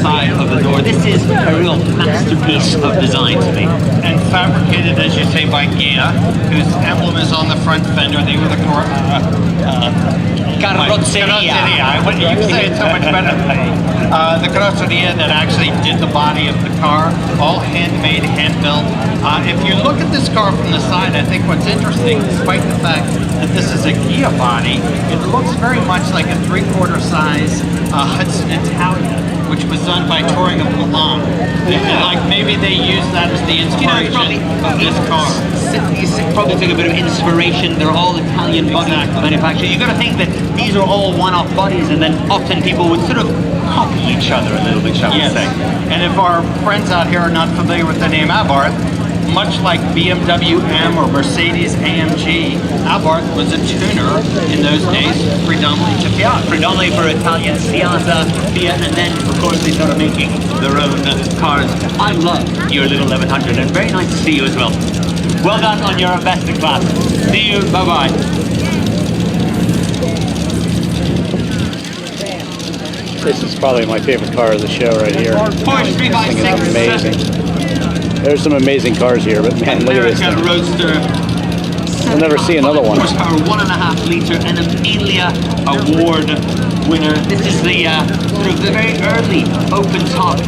side of the door. This is a real masterpiece of design to me. And fabricated, as you say, by Ghia, whose emblem is on the front fender. They were the carrozzeria. You say it so much better than me. The carrozzeria that actually did the body of the car, all handmade, hand-built. If you look at this car from the side, I think what's interesting, despite the fact that this is a Ghia body, it looks very much like a 3/4 size Hudson Italian, which was done by Touring of Milan. Like maybe they used that as the inspiration of this car. You probably took a bit of inspiration. They're all Italian body manufacturers. You've got to think that these are all one-off bodies, and then often people would sort of copy each other a little bit, shall we say. And if our friends out here are not familiar with the name Abarth, much like BMW M or Mercedes AMG, Abarth was a tuner in those days, predominantly to Fiat. Predominantly for Italian Siata, Fiat, and then of course they started making their own cars. I love your little 1100, and very nice to see you as well. Well done on your best in class. See you, bye-bye. This is probably my favorite car of the show right here. Porsche 356. This thing is amazing. There's some amazing cars here, but man, look at this thing. Roadster. We'll never see another one. Horsepower, 1.5 liter, an Amelia award winner. This is the sort of the very early open-top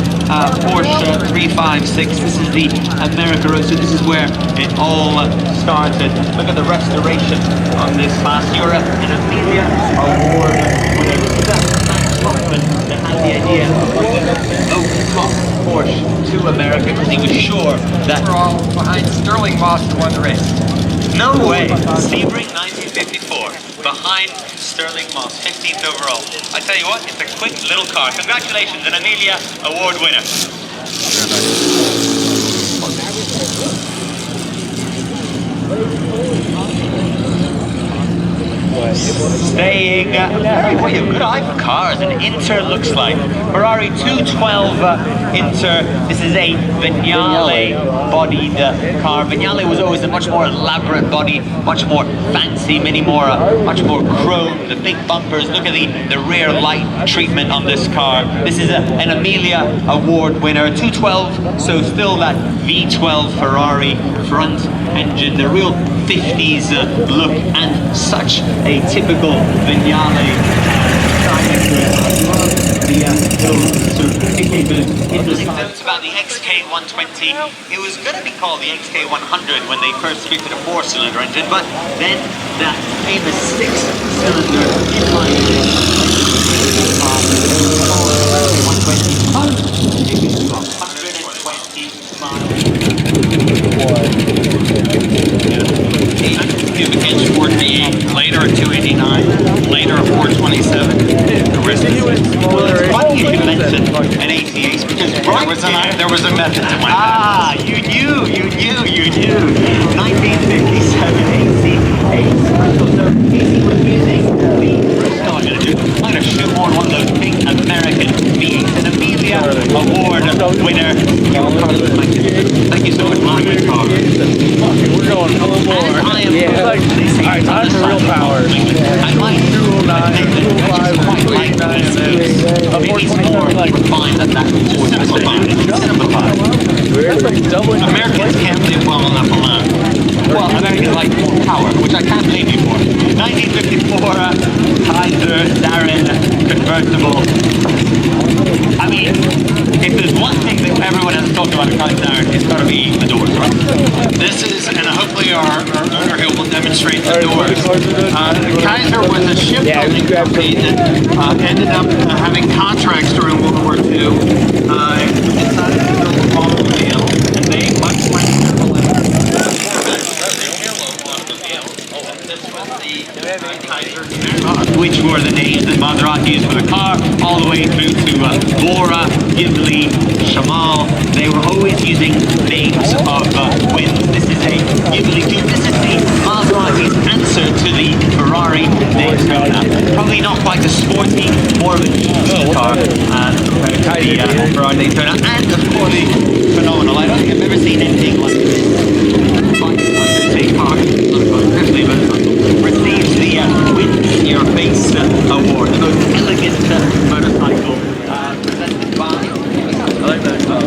Porsche 356. This is the America Roadster. This is where it all started. Look at the restoration on this class. You're an Amelia award winner. This is Max Hoffman that had the idea of bringing open-top Porsche to America because he was sure that we're all behind Sterling Moss who won the race. No way! Sebring 1954, behind Sterling Moss, 15th overall. I tell you what, it's a quick little car. Congratulations, an Amelia award winner. Staying well, you have good eye for cars, and Inter looks like Ferrari 212 Inter. This is a Vignale bodied car. Vignale was always a much more elaborate body, much more fancy, much more chrome. The big bumpers. Look at the rear light treatment on this car. This is an Amelia award winner. 212, so still that V12 Ferrari front engine, the real 50s look, and such a typical Vignale interesting notes about the XK120. It was going to be called the XK100 when they first fitted a 4-cylinder engine, but then that famous 6-cylinder inline engine 120 miles. cubic inch Ford V8, later a 289, later a 427. The rest is well, it's funny you mentioned an AT8 because there was a method to my madness. You knew. 1957 AC8 Chrystal. So AC was using the Chrystal. I'm gonna shoehorn one of those big American V8s, an Amelia Award winner. Thank you so much, Monica Car. We're going a little more. Alright, time for real power. I like 209, 5, 8, 9, 427, like refined than that. Simplified. That's like doubling. Americans can't live well enough alone. Well, Americans like more power, which I can't blame you for. 1954 Kaiser Darren convertible. I mean, if there's one thing that everyone has talked about a Kaiser Darren, it's got to be the doors, right? This is, and hopefully our owner here will demonstrate the doors. Kaiser was a shipbuilding company that ended up having contracts during World War II. Decided to build a automobile, and they much like which were the names that Maserati used for the car, all the way through to Bora, Ghibli, Shamal. They were always using names of twins. This is a Ghibli twin. This is the Maserati's answer to the Ferrari Daytona. Probably not quite as sporty, more of an EV car compared to the Ferrari Daytona. And of course, phenomenal. I don't think I've ever seen anything like this. A car, especially, but receives the Win Your Face Award, the most elegant motorcycle presented by. I like that car.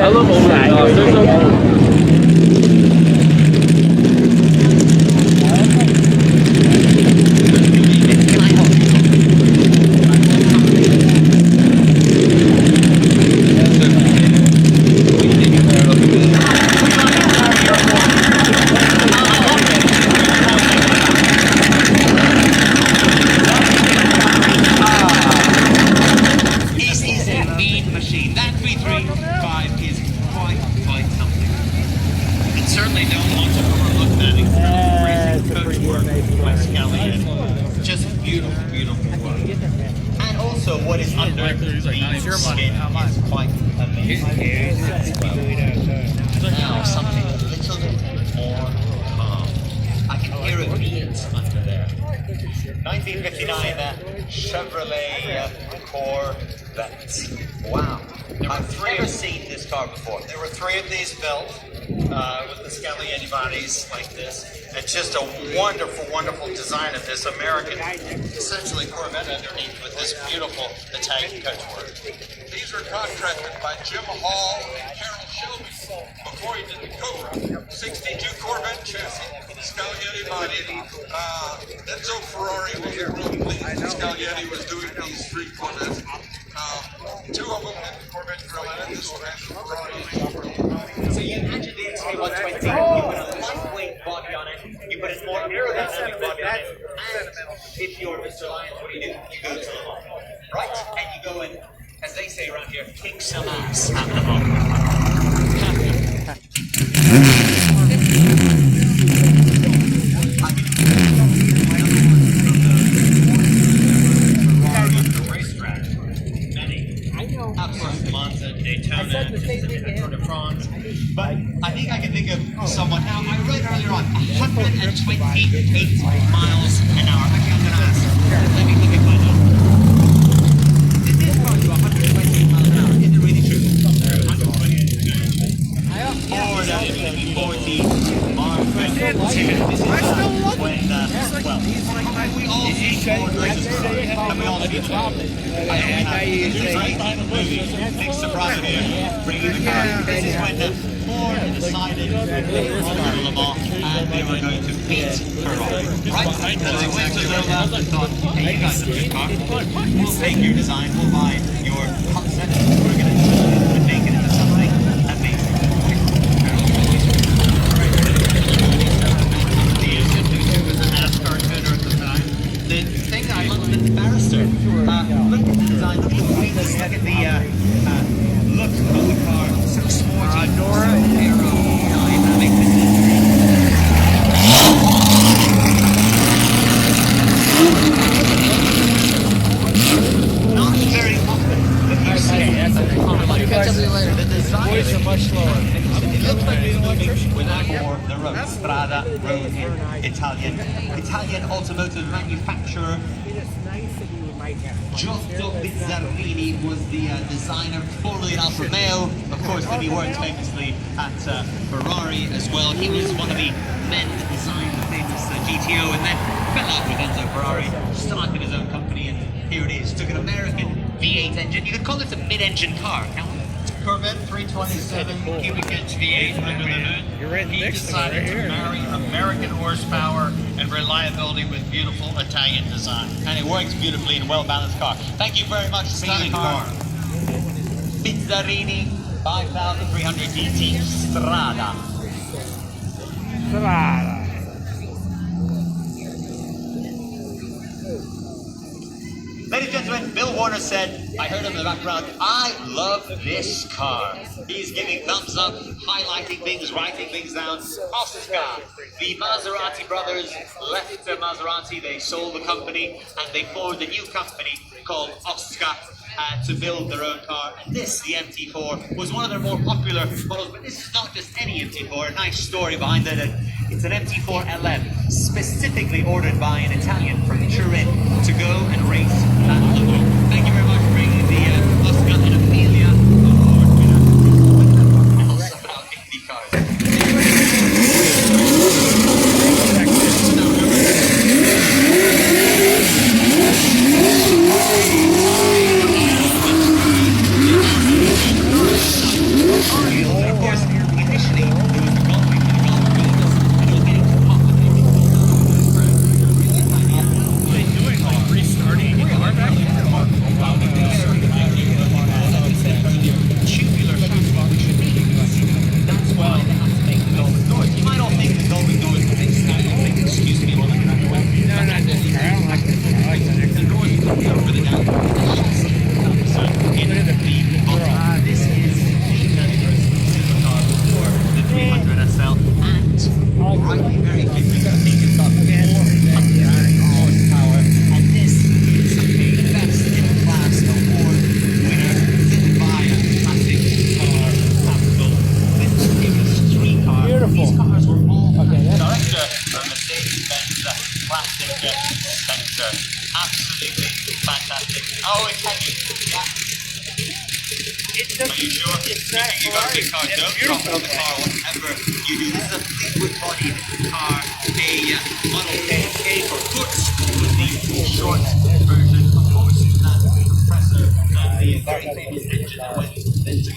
I love old cars. They're so cool. Now something a little more calm. I can hear it beat under there. 1959 Chevrolet Corvette. Wow. I've never seen this car before. There were 3 of these built with the Scagliani bodies like this. And just a wonderful, wonderful design of this American, essentially Corvette underneath with this beautiful Italian coachwork. These are contracted by Jim Hall and Harold Shelby before he did the Cobra. 62 Corvette chassis, Scagliani body. Enzo Ferrari was really pleased that Scagliani was doing these 3 Corvettes. 2 of them had the Corvette grill in it. This one has the Ferrari. So you imagine the XT120, you put a lightweight body on it, you put a more aerodynamic body on it, and if you're Mr. Lyons, what do? You go to the mall, right? And you go and, as they say around here, kick some ass at the mall. Daytona, Tour de France, but I think I can think of someone. Now, I read earlier on 128 miles an hour. Actually, I'm going to ask. Let me look at my notes. Did this car do 128 miles an hour? Is it really true? 128. Ford F-40 Mark II. This is when, well, we all see Ford races, and we all see big surprise here, bringing the car. This is when Ford decided to go to Le Mans and they were going to beat Ferrari. Right? So they went to their lab and thought, hey, you guys have a good car. We'll take your design, we'll buy your concept, we're going to make it into something amazing. He was a NASCAR winner at the time. The thing I love is the barrister. Look at the design, look at the wheels, look at the look of the car, so sporty, so aerodynamic. This is Italian automotive manufacturer. Giotto Bizzarini was the designer, formerly at Alfa Romeo. Of course, then he worked famously at Ferrari as well. He was one of the men that designed the famous GTO, and then fell out with Enzo Ferrari, started his own company, and here it is. Took an American V8 engine. You could call it a mid-engine car, can't we? Corvette 327 cubic inch V8 under the hood. He decided to marry American horsepower and reliability with beautiful Italian design. And it works beautifully in a well-balanced car. Thank you very much, Stunning car. Bizzarini 5300 DT Strada. Ladies and gentlemen, Bill Warner said, I heard him in the background, I love this car. He's giving thumbs up, highlighting things, writing things down. Oscar, the Maserati brothers left Maserati, they sold the company, and they formed a new company called Oscar to build their own car. And this, the MT4, was one of their more popular models, but this is not just any MT4, a nice story behind it. It's an MT4 LM, specifically ordered by an Italian from Turin to go and race that logo. Thank you very much for bringing the Oscar and Amelia on board. And also about 50 cars. Of course, initially, there was the Gullwing and the Gullwing Golders, and it was getting too complicated. Restarting the car back? Tubular shaft, which should be. That's why they have to make the Gullwing doors. You might all think the Gullwing doors are big style thing, excuse me while I'm that way. I don't like it. The doors are further down. The chassis comes in the bottom. This is the 300 SL, and rightly very quickly, I think it's got 400 horsepower, and this is a best in class award winner, driven by a classic car capital. This is three cars. Beautiful. These cars were all director of Mercedes-Benz Classic Center. Absolutely fantastic. Oh, it's heavy. Yeah. Are you sure? You think you got a big car? Don't drop on the car, whatever you do. This is a Fleetwood bodied car, a Model K for Kurz with the short version. Of course, it has the compressor and the very famous engine that went into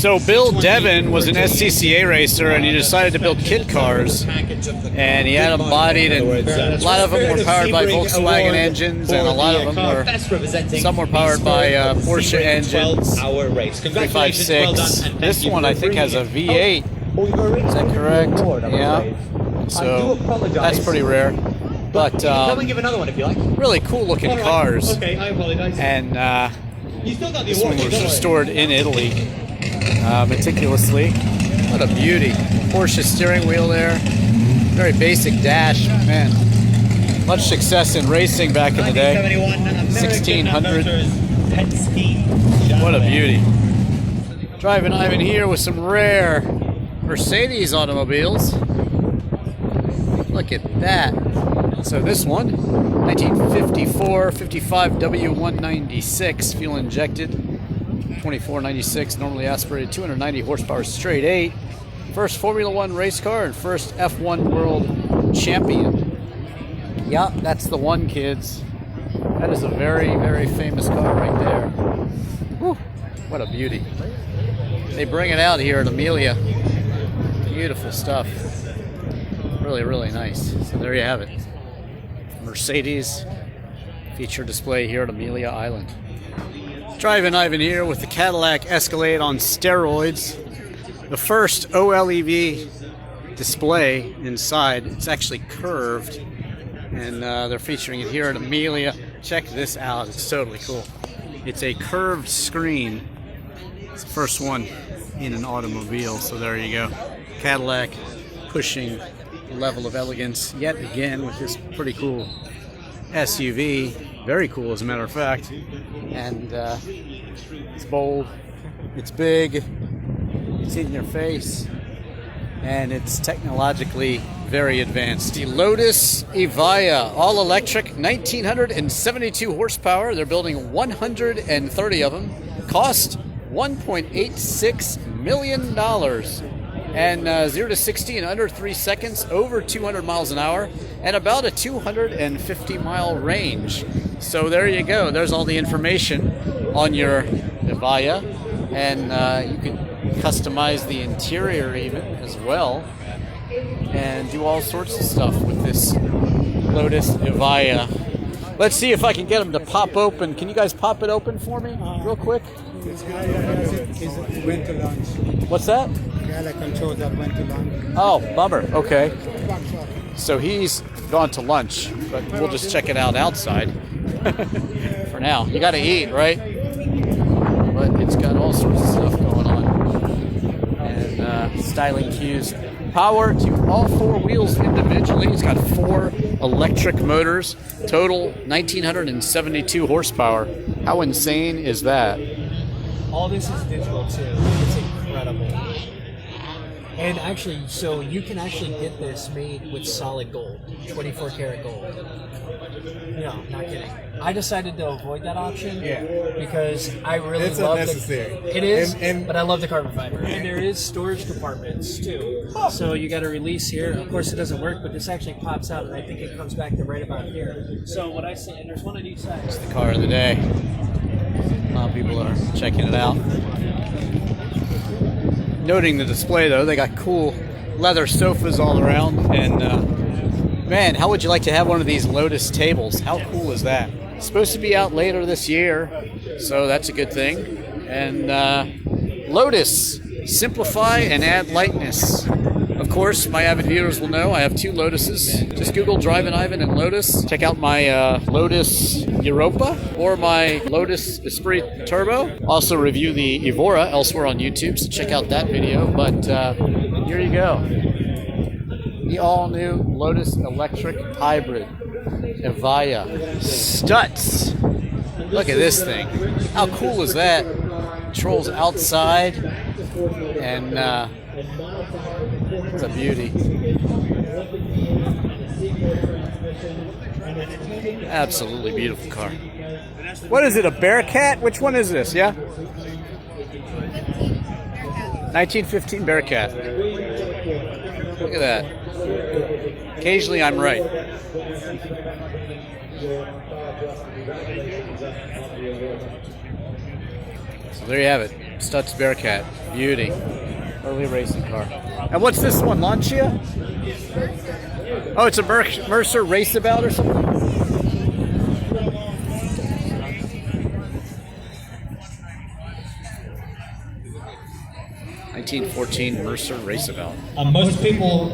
So Bill Devin was an SCCA racer, and he decided to build kit cars, and he had them bodied, and a lot of them were powered by Volkswagen engines, and a lot of them were, some were powered by Porsche engines, 356. This one I think has a V8, is that correct? Yeah, so that's pretty rare, but really cool looking cars, and this one was restored in Italy. Meticulously. What a beauty. Porsche steering wheel there. Very basic dash. Man, much success in racing back in the day. 1600. What a beauty. Drivin Ivan here with some rare Mercedes automobiles. Look at that. So this one, 1954 55 W196, fuel injected. 2496, normally aspirated, 290 horsepower, straight 8. First Formula One race car and first F1 world champion. Yeah, that's the one, kids. That is a very, very famous car right there. Whew, what a beauty. They bring it out here at Amelia. Beautiful stuff. Really, really nice. So there you have it. Mercedes feature display here at Amelia Island. Drivin Ivan here with the Cadillac Escalade on steroids. The first OLED display inside. It's actually curved, and they're featuring it here at Amelia. Check this out. It's totally cool. It's a curved screen. It's the first one in an automobile, so there you go. Cadillac pushing the level of elegance yet again with this pretty cool SUV. Very cool, as a matter of fact. And it's bold, it's big, it's in your face, and it's technologically very advanced. The Lotus Evija, all electric, 1,972 horsepower. They're building 130 of them. Cost $1.86 million. And 0 to 60 in under 3 seconds, over 200 miles an hour, and about a 250 mile range. So there you go. There's all the information on your Evija, and you can customize the interior even as well, and do all sorts of stuff with this Lotus Evija. Let's see if I can get them to pop open. Can you guys pop it open for me real quick? This guy went to lunch. What's that? The guy that controls that went to lunch. Oh, bummer. Okay. So he's gone to lunch, but we'll just check it out outside for now. You got to eat, right? But it's got all sorts of stuff going on. And styling cues. Power to all four wheels individually. It's got 4 electric motors. Total 1,972 horsepower. How insane is that? All this is digital too. It's incredible. And actually, so you can actually get this made with solid gold, 24 karat gold. No, not kidding. I decided to avoid that option because I really love unnecessary. It is, but I love the carbon fiber. And there is storage compartments too. So you got a release here. Of course, it doesn't work, but this actually pops out, and I think it comes back to right about here. So what I say, and there's one on each side. It's the car of the day. A lot of people are checking it out. Noting the display, though, they got cool leather sofas all around, and man, how would you like to have one of these Lotus tables? How cool is that? It's supposed to be out later this year, so that's a good thing. And Lotus, simplify and add lightness. Of course, my avid viewers will know I have 2 Lotuses. Just Google Drivin Ivan and Lotus. Check out my Lotus Europa or my Lotus Esprit Turbo. Also review the Evora elsewhere on YouTube, so check out that video. But here you go. The all-new Lotus Electric Hybrid Evija. Struts. Look at this thing. How cool is that? Controls outside, and it's a beauty. Absolutely beautiful car. What is it, a Bearcat? Which one is this, yeah? 1915 Bearcat. Look at that. Occasionally I'm right. So there you have it. Stutz Bearcat. Beauty. Early racing car. And what's this one? Lancia? Oh, it's a Mercer Raceabout or something? (1914) Mercer Raceabout. Most people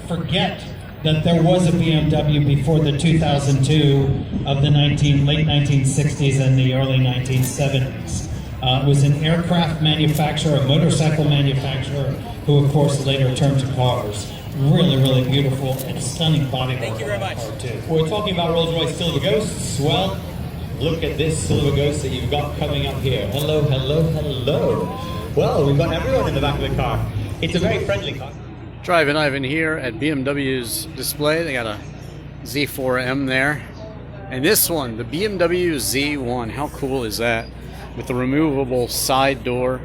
forget that there was a BMW before the 2002 of the late 1960s and the early 1970s. It was an aircraft manufacturer, a motorcycle manufacturer, who of course later turned to cars. Really, really beautiful and stunning body. Thank you very much. We're talking about Rolls-Royce Silver Ghosts. Well, look at this Silver Ghost that you've got coming up here. Hello, hello, hello. Well, we've got everyone in the back of the car. It's a very friendly car. Drivin Ivan here at BMW's display. They got a Z4M there. And this one, the BMW Z1. How cool is that? With the removable side door.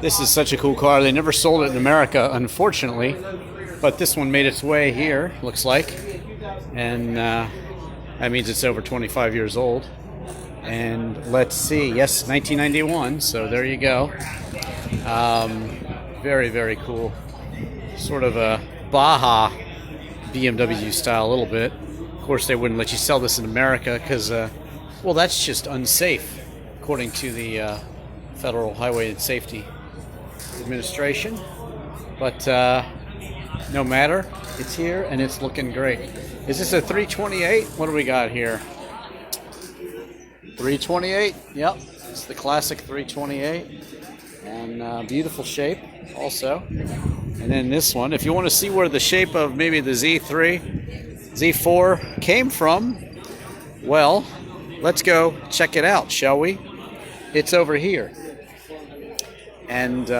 This is such a cool car. They never sold it in America, unfortunately. But this one made its way here, looks like. And that means it's over 25 years old. And let's see. Yes, 1991. So there you go. Very, very cool. Sort of a Baja BMW style a little bit. Of course, they wouldn't let you sell this in America because, well, that's just unsafe, according to the Federal Highway and Safety Administration. But no matter, it's here and it's looking great. Is this a 328? What do we got here? 328, yep. It's the classic 328. And beautiful shape also. And then this one, if you want to see where the shape of maybe the Z3, Z4 came from, well, let's go check it out, shall we? It's over here. And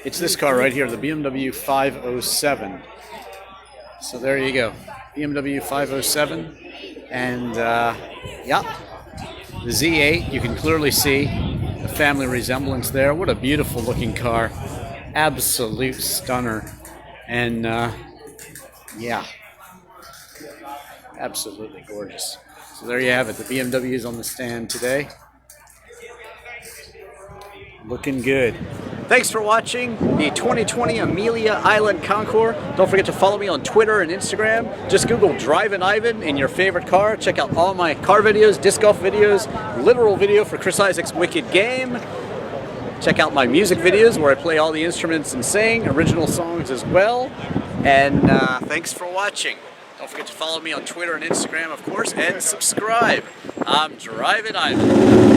it's this car right here, the BMW 507. So there you go, BMW 507. And yeah, the Z8, you can clearly see the family resemblance there. What a beautiful looking car. Absolute stunner. And yeah, absolutely gorgeous. So there you have it. The BMW is on the stand today. Looking good. Thanks for watching the 2020 Amelia Island Concours. Don't forget to follow me on Twitter and Instagram. Just Google Drivin Ivan in your favorite car. Check out all my car videos, disc golf videos, literal video for Chris Isaac's Wicked Game. Check out my music videos where I play all the instruments and sing, original songs as well. And thanks for watching. Don't forget to follow me on Twitter and Instagram, of course, and subscribe. I'm Drivin Ivan.